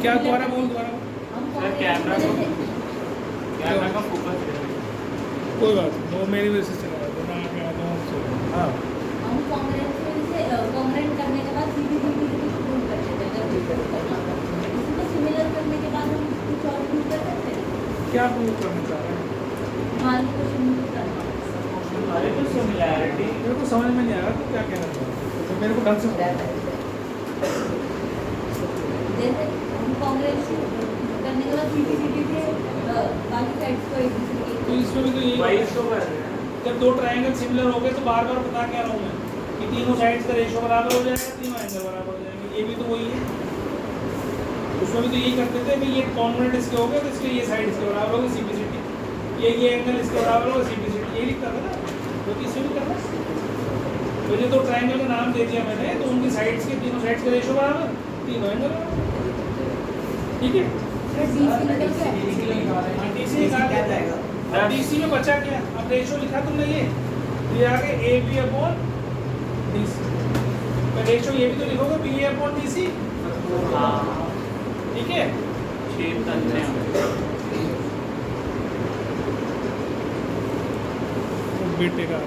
क्या दोबारा बोल दोबारा बोल। हम सर, कैमरा को- कैमरा का फोकस कोई बात नहीं वो मेरी वजह से चला रहा था ना मैं आता हूँ से हाँ हम कॉन्ग्रेंट से कॉन्ग्रेंट करने के बाद सीधी सीधी प्रूव कर देते हैं अगर प्रूव करना हो। इसको सिमिलर करने के बाद हम कुछ और प्रूव कर सकते हैं। क्या प्रूव करना चाह रहे हैं मान लो क्वेश्चन प्रूव करना अरे तो सिमिलैरिटी मेरे को समझ में नहीं आ रहा तो क्या कहना चाह रहे हो तो मेरे को ढंग से बताओ। जैसे हम कॉन्ग्रेंट करने के बाद सीधी सीधी से बाकी साइड्स को एक दूसरे तो के इसमें भी तो यही वही होता तो है। कर रहे हैं जब दो ट्रायंगल सिमिलर हो गए तो बार बार बता क्या रहा हूँ मैं कि तीनों साइड्स का रेशो बराबर हो जाएगा तीनों एंगल बराबर हो जाएंगे ये भी तो वही है उसमें भी तो यही करते थे कि ये कॉन्ग्रुएंट इसके हो गए तो इसलिए ये साइड इसके बराबर होगी सीपीसीटी ये एंगल इसके बराबर होगा सीपीसीटी यही लिखता था ना तो इसमें भी करना तो ये दो ट्रायंगल का नाम दे दिया मैंने तो उनकी साइड्स के तीनों साइड्स का रेशो बराबर तीनों एंगल ठीक है डीसी निकाल देता है अब डीसी में बचा क्या अब रेशो लिखा तुमने ये आगे ए बी अपॉन डीसी तो रेशो ये भी तो लिखोगे बी ए अपॉन डीसी हाँ ठीक है छेद तन्ने बेटे का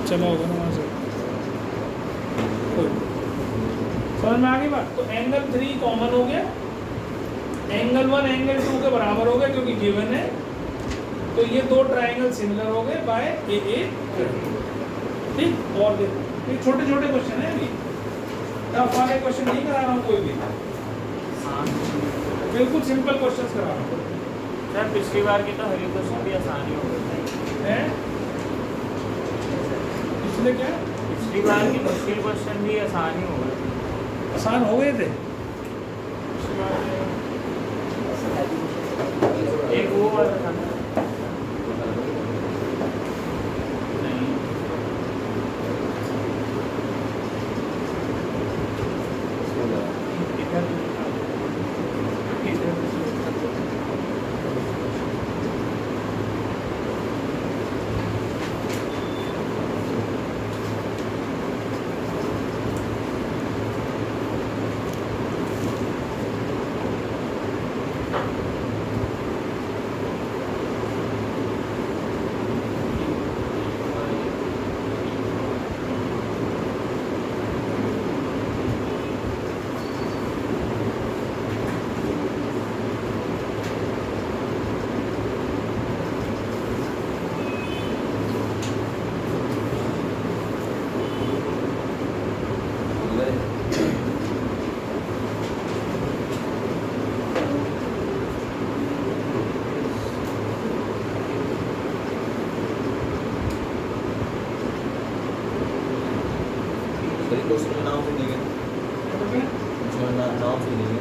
चला होगा ना वहाँ से समझ में आ गई बात तो एंगल 3 कॉमन हो गया एंगल 1 एंगल 2 के बराबर हो गया क्योंकि गिवन है तो ये दो ट्रायंगल सिमिलर हो गए बाय ए ठीक और देखो ये छोटे छोटे क्वेश्चन है अभी टफ वाले क्वेश्चन नहीं करा रहा हूँ कोई भी बिल्कुल सिंपल क्वेश्चंस करा रहा हूँ सर पिछली बार की तो हरी क्वेश्चन भी आसानी हो गई हैं इसलिए क्या पिछली बार की मुश्किल क्वेश्चन भी आसानी हो गई आसान हो गए थे एक वो वाला था ना नहीं इधर इधर उसमें नाम से देंगे नाम से देंगे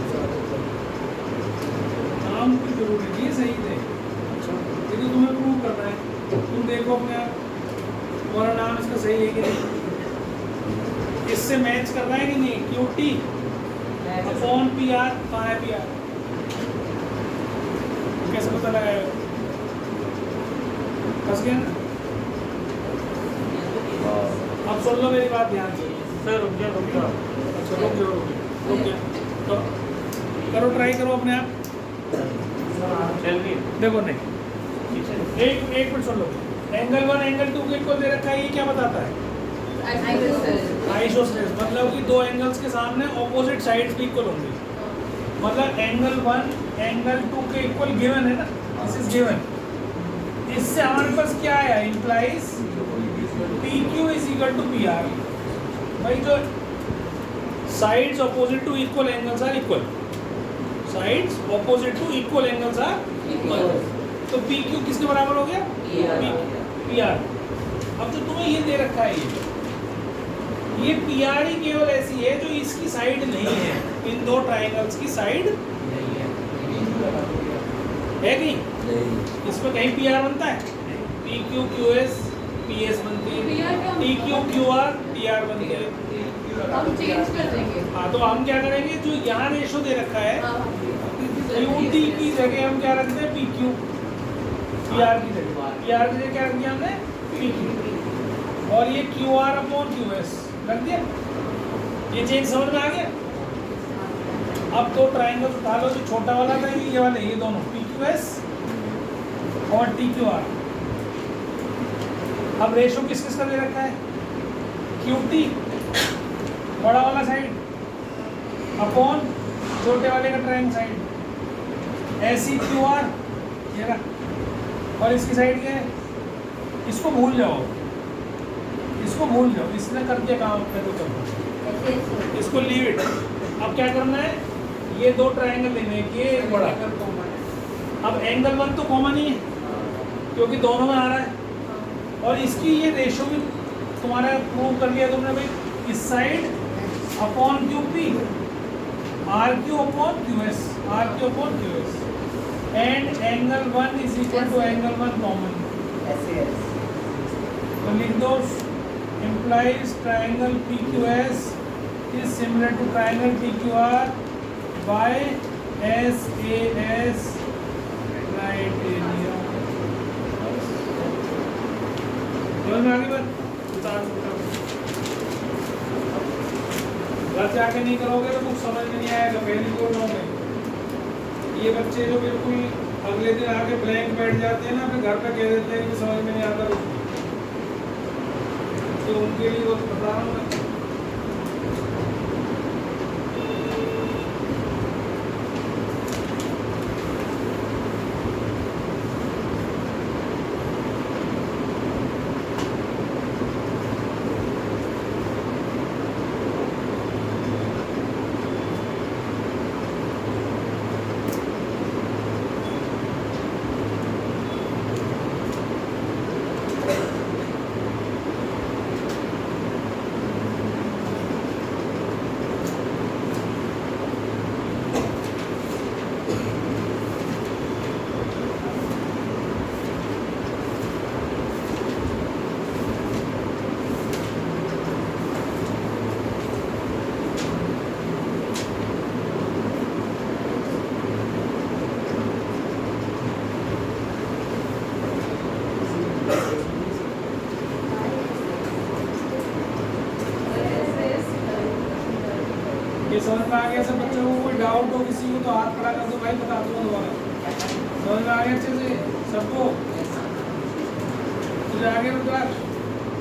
नाम की जरूरी नहीं है सही थे ये तो तुम्हें प्रूव करना है तुम देखो अपने आप तुम्हारा नाम इसका सही है कि नहीं इससे मैच कर रहा है कि नहीं क्यूटी अपॉन पी आर कहाँ है पी आर कैसे पता लगाएगा फंस गया ना अब सुन लो मेरी बात ध्यान से सर रुक जाओ अच्छा रुक जाओ करो ट्राई करो अपने आप चल रही देखो नहीं एक मिनट सुन लो एंगल 1 एंगल 2 के इक्वल दे रखा है ये क्या बताता है आइसोसेलेस मतलब कि दो एंगल्स के सामने ऑपोजिट साइड्स भी इक्वल होंगे मतलब एंगल 1 एंगल 2 के इक्वल गिवन है ना दिस इज गिवन इससे हमारे पास क्या आया implies PQ is equal to PR भाई जो sides opposite to equal angles are equal sides opposite to equal angles are equal तो PQ किसके बराबर हो गया PR अब जो तुम्हें ये दे रखा है ये PR ही केवल ऐसी है जो इसकी साइड नहीं है इन दो ट्रायंगल्स की साइड है कहीं इसमें कहीं PR बनता है PQ QS PS बनती है PR क्या TQ QR PR बनती है करा। हम चेंज कर देंगे। हाँ तो हम क्या करेंगे, जो यहाँ रेशो दे रखा है QT की जगह हम क्या रखते हैं PQ, PR की जगह, PR की जगह क्या रख दिया हमने PQ, और ये QR अपॉन QS रख दिया। ये चेंज समझ में आ गया। अब दो ट्राइंगल उठा लो, जो छोटा वाला था ये वाले, ये दोनों PQS और TQR। अब रेशो किस किस का दे रखा है, QT बड़ा वाला साइड अपॉन छोटे वाले का ट्रायंगल साइड, SEQR ये रहा, और इसकी साइड क्या है, इसको भूल जाओ, इसको भूल जाओ, इसने कर दिया काम अपने तो करो, इसको लीव इट। अब क्या करना है, ये दो ट्रायंगल लेने हैं, ये एक बड़ा। अब एंगल 1 तो कॉमन ही है क्योंकि दोनों में आ रहा है, और इसकी ये रेशो भी तुम्हारा प्रूव कर लिया तुमने भाई, इस side upon QP, RQ upon QS, RQ upon QS, and angle 1 is equal to angle 1 common. तो लिख दो, implies triangle PQS is similar to triangle PQR by SAS criteria। समझ में आगे बात, घर जाके नहीं करोगे तो कुछ समझ में नहीं आएगा, पहली कोड में। ये बच्चे जो बिल्कुल अगले दिन आके ब्लैंक बैठ जाते हैं ना, फिर घर पे कह देते हैं कि समझ में नहीं आता कुछ, तो उनके लिए वो बता रहा हूँ मैं। ये समझ में आ गया सब बच्चों को? कोई डाउट हो किसी को तो हाथ खड़ा कर दो भाई, बता दो दोबारा। समझ में आ गया अच्छे से सबको? तुझे आ गया क्लास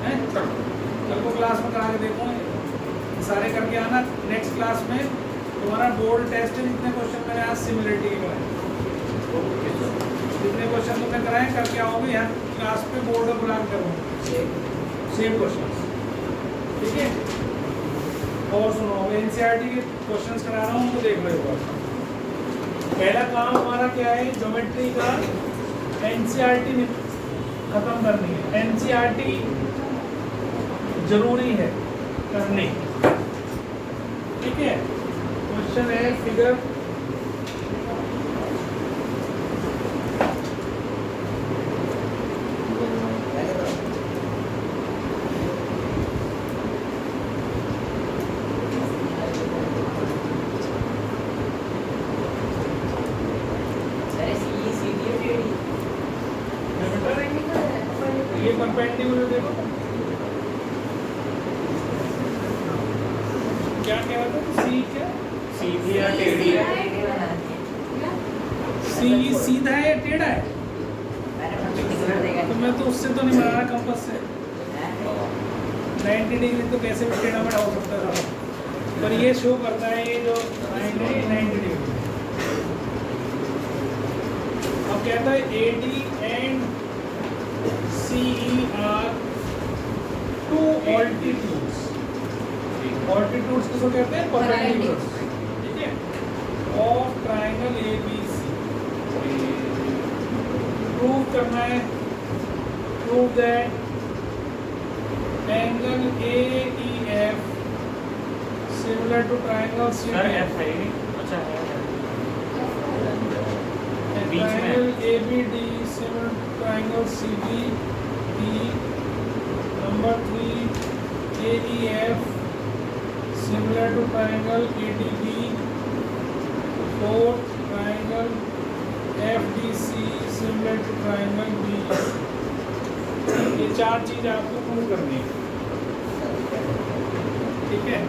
हैं? कल को क्लास में करा के देखो, सारे करके आना। नेक्स्ट क्लास में तुम्हारा बोर्ड टेस्ट है, जितने क्वेश्चन मैंने आज सिमिलरिटी के कराए, जितने क्वेश्चन तुमने कराए करके आओगे यहाँ क्लास पे, बोर्ड में बुला के करोगे सेम क्वेश्चन, ठीक है? और सुनो, मैं NCERT के क्वेश्चंस करा रहा हूँ, उनको देख रहे हो। पहला काम हमारा क्या है, ज्योमेट्री का NCERT खत्म करनी है। NCERT जरूरी है करनी, ठीक है? क्वेश्चन है फिगर ये परपेंडिकुलर देखो क्या कह रहा था, सी क्या सीधी या टेढ़ी है? सी सीधा है या टेढ़ा है? तो मैं तो उससे तो नहीं बना रहा, कंपास से 90 डिग्री तो कैसे भी टेढ़ा मेढ़ा हो सकता था, पर ये शो करता है ये जो 90 डिग्री। अब कहता है AD and CE are two altitudes। Altitudes किसको कहते हैं? Perpendiculars, ठीक है? Of triangle ABC। Prove करना है, prove that angle AEF similar to triangle sir CDE। F है ये? अच्छा है। बीच में। Triangle ABD similar to triangle CBD। Number 3, AEF similar to triangle ADB, fourth triangle FDC similar to triangle BEC। ये चार चीज आपको प्रूव करनी है, ठीक है।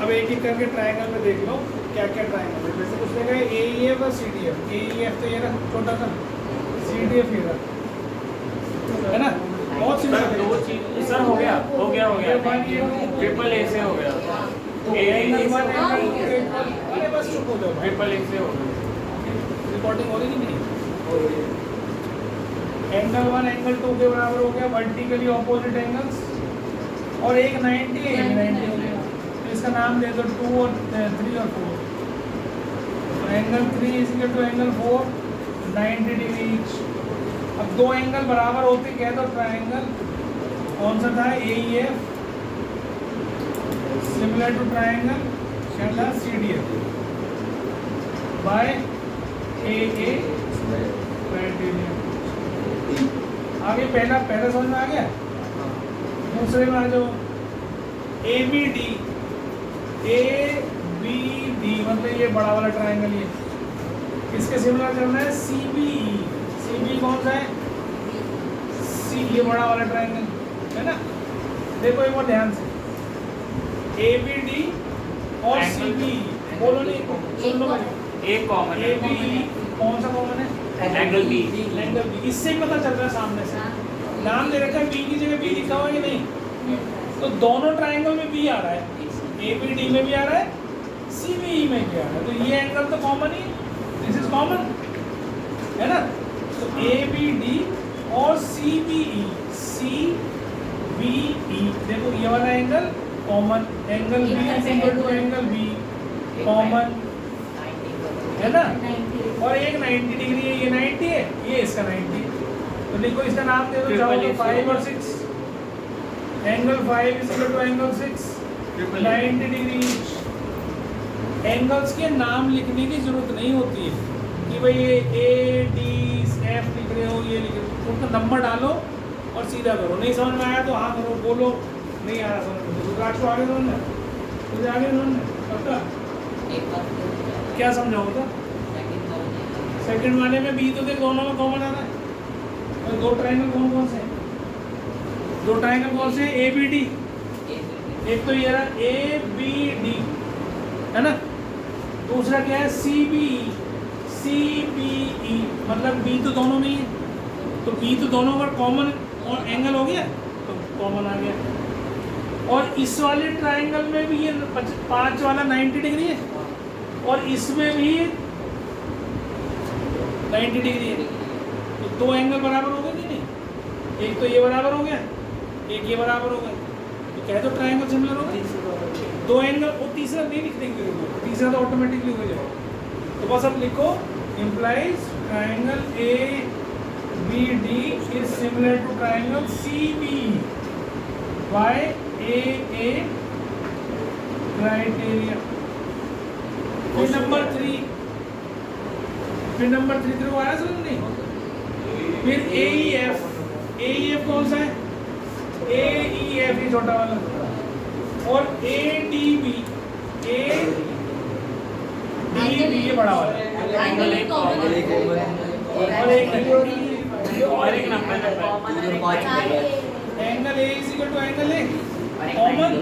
अब एक एक करके ट्राइंगल में देख लो क्या क्या ट्राइंगल है। जैसे कुछ देखा है AEF और CDF। AEF तो ये रहा छोटा सा, CDF ये रहा, है ना, बहुत सर सिंपल दो चीज सर हो गया ट्रिपल ए से हो गया अरे बस चुप हो जाओ भाई, ट्रिपल ए से हो गया। रिकॉर्डिंग हो रही कि नहीं? एंगल 1 एंगल 2 के बराबर हो गया, वर्टिकली ऑपोजिट एंगल्स, और एक 90 है, 90 हो गया। तो इसका नाम दे दो 2 और 3 और 4। तो angle 3 is equal to angle 4 90 degree each. अब दो एंगल बराबर होते कह दो ट्राइंगल कौन सा था? AEF सिमिलर टू ट्राइंगल क्या था? CDF by AA criteria. आगे पहला समझ में आ गया। दूसरे में आ जाओ ABD मतलब ये बड़ा वाला ट्राइंगल, ये किसके सिमिलर करना है? CBE कौन सा है? C, ये बड़ा वाला ट्राइंगल है ना। देखो एक बार ध्यान से, ABD और CBE बोलो नहीं, सुन लो भाई। एक कॉमन ABE कौन सा कॉमन है? Angle B. Angle B। इससे ही पता चल रहा है सामने से, नाम दे रखा है B की जगह B लिखा हुआ है कि नहीं? तो दोनों ट्राइंगल में B आ रहा है, ABD में भी आ रहा है, CBE में भी आ रहा है। तो ये एंगल तो कॉमन ही, दिस इज कॉमन, है ना। तो ABD और CBE देखो ये वाला angle common, angle B equal to angle B common, है ना। और एक 90 डिग्री है, ये 90 है, ये इसका 90। तो देखो इसका नाम दे दो चाहो तो 5 और 6। Angle 5 is equal to angle 6 90 degree each. Angles के नाम लिखने की जरूरत नहीं होती है कि भाई ये ADF लिख रहे हो, ये लिख रहे हो, उनका नंबर डालो और सीधा करो। नहीं समझ में आया तो हाँ करो, बोलो नहीं आ रहा समझ में, रुद्राक्ष को आगे समझना, तुझे आगे समझना पक्का। क्या समझाओ तो? सेकंड वाले में B तो देख दोनों में कॉमन आ रहा है। और दो ट्राइंगल कौन से हैं? दो ट्राइंगल कौन से हैं? ABD, एक तो ये रहा ABD, है ना। दूसरा क्या है? CBE मतलब B तो दोनों में ही है, तो B तो दोनों का कॉमन और एंगल हो गया, तो कॉमन आ गया। और इस वाले ट्राइंगल में भी ये 5 वाला 90 डिग्री है, और इसमें भी 90 डिग्री है। तो दो एंगल बराबर हो गए कि नहीं? एक तो ये बराबर हो गया, एक ये बराबर हो गया, तो कह दो ट्राइंगल सिमिलर हो गया। दो एंगल, और तीसरा नहीं लिख देंगे, तीसरा तो ऑटोमेटिकली हो जाएगा। तो बस अब लिखो implies triangle ABD is similar to triangle CBE by AA criteria. फिर नंबर 3 तेरे को आया समझ नहीं? फिर AEF कौन सा है? AEF ही छोटा वाला, और ADB ये बड़ा वाला, एंगल एक कॉमन और एक number angle A is equal to angle A common.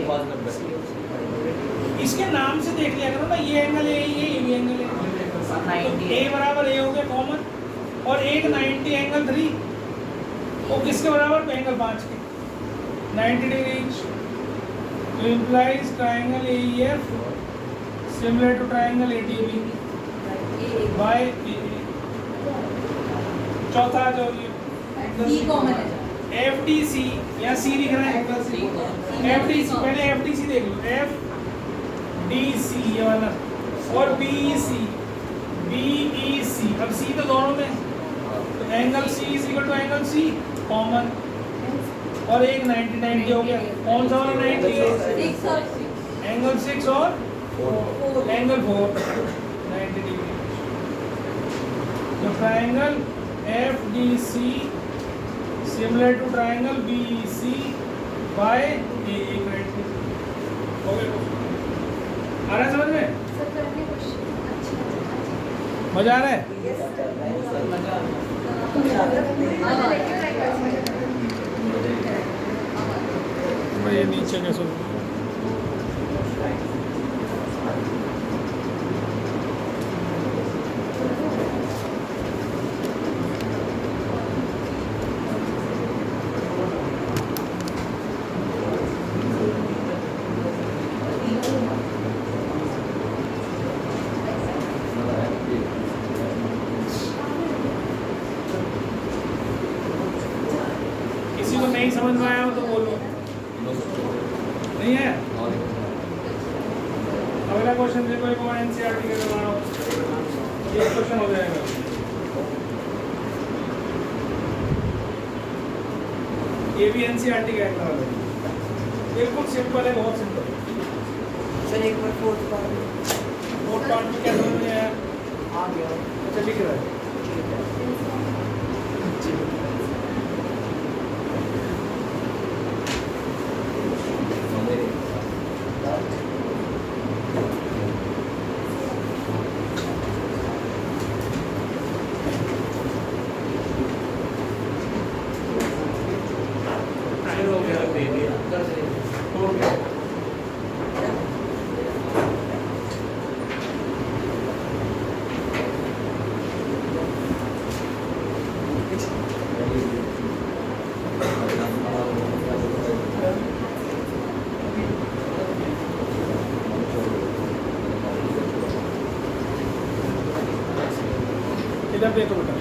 इसके नाम से देख लिया करो ना, ये एंगल A, ये भी एंगल A। तो A बराबर A हो गया कॉमन, और एक 90 एंगल 3, वो किसके बराबर? एंगल 5 के 90 डिग्री ईच। तो implies triangle AEF similar to triangle ADB by AA। चौथा जो C कॉमन है, FDC या C लिख रहे हैं, FDC पहले FDC देख लो, FDC ये वाला, और BEC अब C तो दोनों में, तो angle C is equal to angle C common, और एक 90 हो गया। कौन सा वाला 90 है? 6 और एंगल 6 और एंगल 4 90 डिग्री। तो triangle FDC similar to triangle BEC by AA criteria. हो गया। आ रहा है समझ में? सर करने क्वेश्चन अच्छा मजा आ रहा है? भाई ये नीचे कैसे किसी को नहीं समझ में आया हो तो बोलो। नहीं है? अगला क्वेश्चन देखो, एक और एनसीईआरटी के बनाओ, ये क्वेश्चन हो जाएगा। ये भी एनसीईआरटी का एक है, बिल्कुल सिंपल है, बहुत सिंपल। सर एक बार फोर्थ पार्ट में क्या समझ में आया? आ गया। अच्छा लिख रहा है। हो गया, दे दिया, हो गया। इधर देखो बेटा,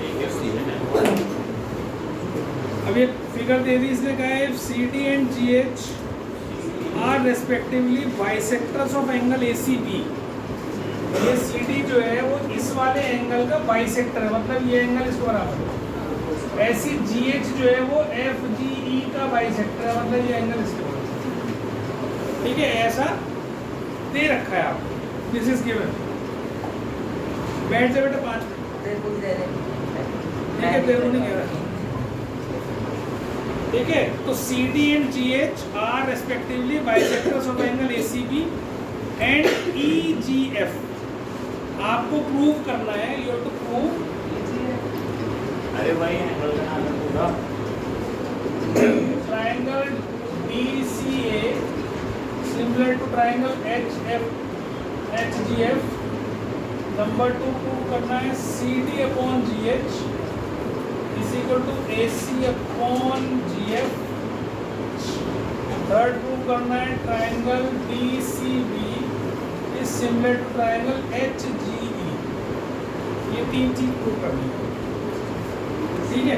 अब ये फिगर दे दी, इसने कहा है C D and G H are respectively bisectors of angle A C B. ये सी डी जो है वो इस वाले एंगल का बाइसेक्टर है, मतलब ये एंगल इसको बराबर है। ऐसी जी एच जो है वो एफ जी ई का बाइसेक्टर है, मतलब ये एंगल इसके बराबर। ठीक है, ऐसा दे रखा है आपको, दिस इज गिवन। बैठ जाए बेटा 5 मिनट। ठीक है, तेरे को नहीं कह रहा। ठीक है, तो C D and G H are respectively bisectors of angle A C B and E G F. आपको प्रूव करना है, यू हैव टू प्रूव। अरे भाई एंगल का नाम है पूरा। Triangle D C A similar to triangle H G F. Number 2 prove करना है C D upon G H is equal to A C upon G F. Third prove करना है triangle D C B is similar to triangle H G E. ये 3 चीज प्रूव करनी है। ठीक है,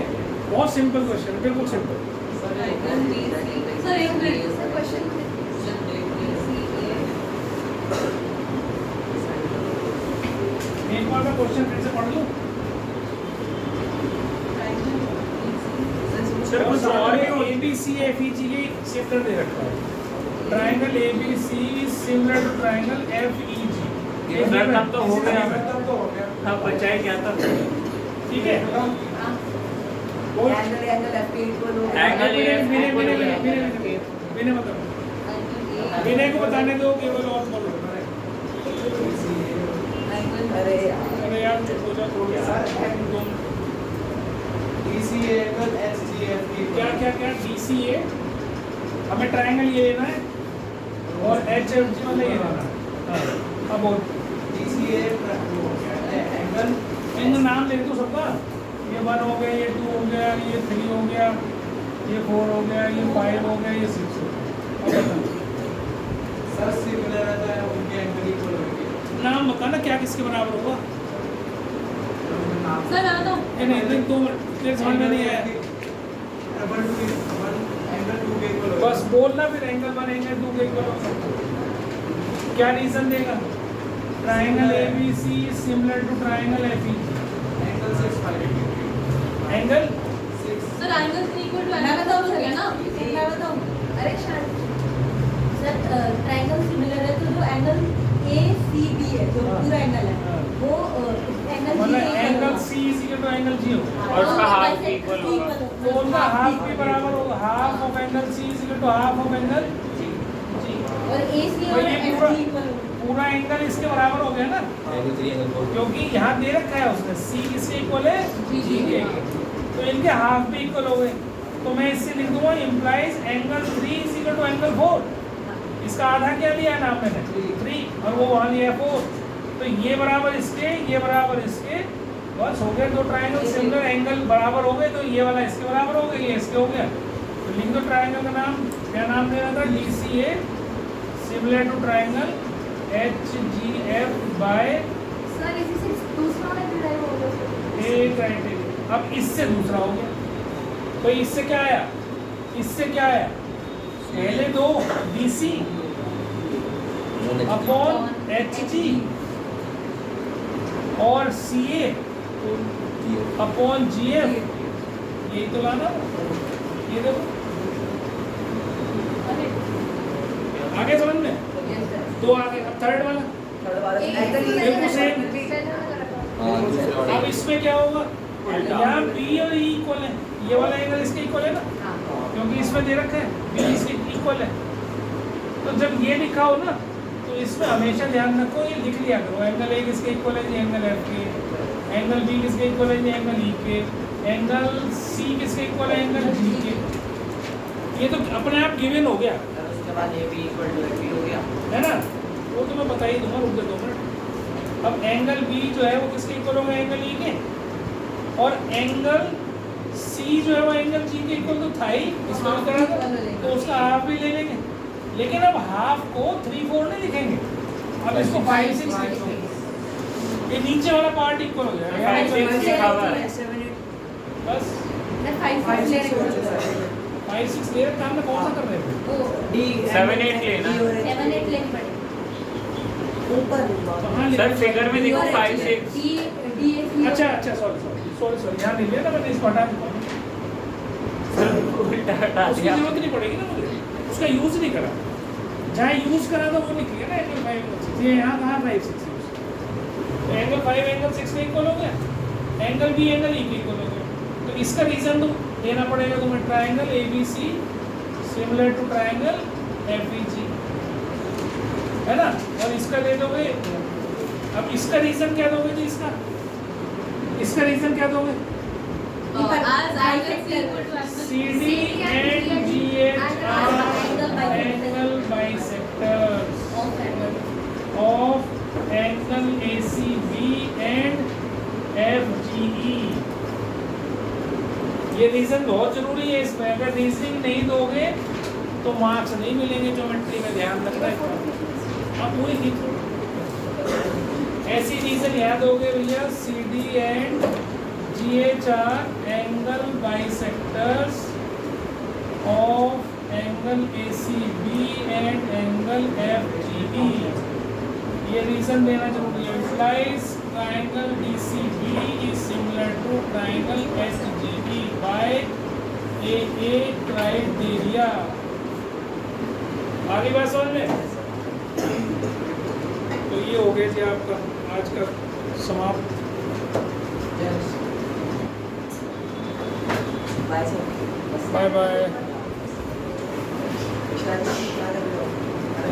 बहुत सिंपल क्वेश्चन है, बिल्कुल सिंपल। सर एक मिनट सर क्वेश्चन एक बार मैं क्वेश्चन फिर से पढ़ लूँ। सर कुछ और ए बी सी एफ ई जी के सेक्टर दे रखा है। Triangle A B C similar to triangle F E G. ये सर तब तो हो गया, तब तो हो गया। तब बचाए क्या था? ठीक है, एंगल एफ के इक्वल हो एंगल विनय मतलब विनय को बताने दो, केवल और बोलो। अरे अरे यार चुप हो जा थोड़ी सा। DCA एंगल SGF की क्या क्या क्या डी सी ए, हमें ट्रायंगल ये लेना है और एच एफ जी वाला ये लेना है। अब बोल। DCA एंगल इनका नाम ले दो सबका। ये 1 हो गया, ये 2 हो गया, ये 3 हो गया, ये 4 हो गया, ये 5 हो गया, ये 6 हो गया। सर सिमिलर रहता है, उनके एंगल इक्वल होंगे। नाम बताना क्या किसके बराबर होगा। सर आ दो। ये नहीं 2 मिनट, तेरे समझ में नहीं आया। एंगल 2 के इक्वल होगा। बस बोलना, फिर एंगल 1 एंगल 2 के इक्वल हो सकता है। क्या रीजन देगा? Triangle A B C similar to triangle F E G. Angle 6 angle 6 sir angle 3 equal to angle बताओ हो गया ना? मैं बताऊँ? अरे शांत। सर ट्रायंगल सिमिलर है तो जो एंगल ए सी बी है, जो पूरा एंगल है वो एंगल मतलब angle C is equal to angle G होगा, और उसका हाफ इक्वल होगा। तो उनका हाफ भी बराबर होगा। Half of angle C is equal to half of angle G. और AC तो और ये FG इक्वल पूरा एंगल इसके बराबर हो गया ना, एंगल 3 एंगल 4 क्योंकि यहाँ दे रखा है उसने C किसके इक्वल है, G के, तो इनके हाफ भी इक्वल हो गए। तो मैं इससे लिख दूंगा implies angle 3 is equal to angle 4। इसका आधा क्या लिया है नाम मैंने 3 और वो वहाँ लिया 4, तो ये बराबर इसके, ये बराबर इसके, बस हो गए दो ट्रायंगल सिमिलर, एंगल बराबर हो गए, तो ये वाला इसके बराबर हो गया, ये इसके हो गया। तो लिख दो ट्रायंगल का नाम, क्या नाम देना था, DCA similar to triangle HGF by sir इसी से दूसरा वाला डिराइव हो गया। एक क्राइटेरिया। अब इससे दूसरा हो गया, तो इससे क्या आया, इससे क्या आया, पहले दो BC अपॉन HG और CA अपॉन GF, यही तो लाना, ये देखो आगे समझ में, दो आगे। अब थर्ड वाला बिल्कुल सेम। हां दूसरे वाला अब इसमें क्या होगा, यहाँ B और E इक्वल है, ये वाला एंगल इसके इक्वल है ना, क्योंकि इसमें दे रखा है B इसके इक्वल है। तो जब ये लिखा हो ना, तो इसमें हमेशा ध्यान रखो, ये लिख लिया करो, एंगल A किसके इक्वल है जी, एंगल F के, एंगल B किसके इक्वल है जी, एंगल E के, एंगल C किसके इक्वल है, एंगल G के। ये तो अपने आप गिवन हो गया उसके बाद ये भी इक्वल टू FB हो गया है ना, वो तो मैं बता ही दूंगा, रुक दो मिनट। अब एंगल B जो है वो किसके इक्वल होगा, एंगल E के, और एंगल C जो है वो एंगल G के इक्वल तो था ही, इसको भी करा था, तो उसका हाफ भी ले लेंगे। लेकिन अब हाफ को 3/4 नहीं लिखेंगे, अब इसको 5/6 लिखेंगे। ये नीचे वाला पार्ट इक्वल हो जाएगा, 5/6 लिखा हुआ है। बस 5/6 ले रहे, काम में कौन सा कर रहे थे, 7/8 लेना 7-8 लेने पड़े। कहाँ ले सर फिगर में देखो 5/6। अच्छा सॉरी यहाँ नहीं लिया ना मैंने, इसको हटा दूंगा, सर उल्टा हटा उसकी दिया। जरूरत नहीं पड़ेगी ना मुझे, उसका यूज नहीं करा, जहाँ यूज करा था वो निकल गया ना, एंगल 5 एंगल 6, ये यहाँ कहाँ 5/6 यूज, तो एंगल 5 एंगल 6 के इक्वल हो गया, एंगल B एंगल E के इक्वल हो गया। तो इसका रीजन तो देना पड़ेगा तुम्हें, triangle ABC similar to triangle FEG, है ना, और इसका दे दोगे। अब इसका रीजन क्या दोगे जी, इसका रीजन क्या दोगे, CD and GH are angle bisectors of angle ACB and FGE। ये रीजन बहुत जरूरी है इसमें, अगर रीजनिंग नहीं दोगे तो मार्क्स नहीं मिलेंगे ज्योमेट्री में, ध्यान रखना है। अब वही लिखो, ऐसी रीजन याद हो गए भैया, CD and GH are angle bisectors of angle ACB and angle FGE। ये रीजन देना जरूरी है। Implies triangle DCB is similar to triangle SGE by AA criteria। आगे बात समझ में, तो ये हो गया जी आपका आज का समाप्त। Bye bye.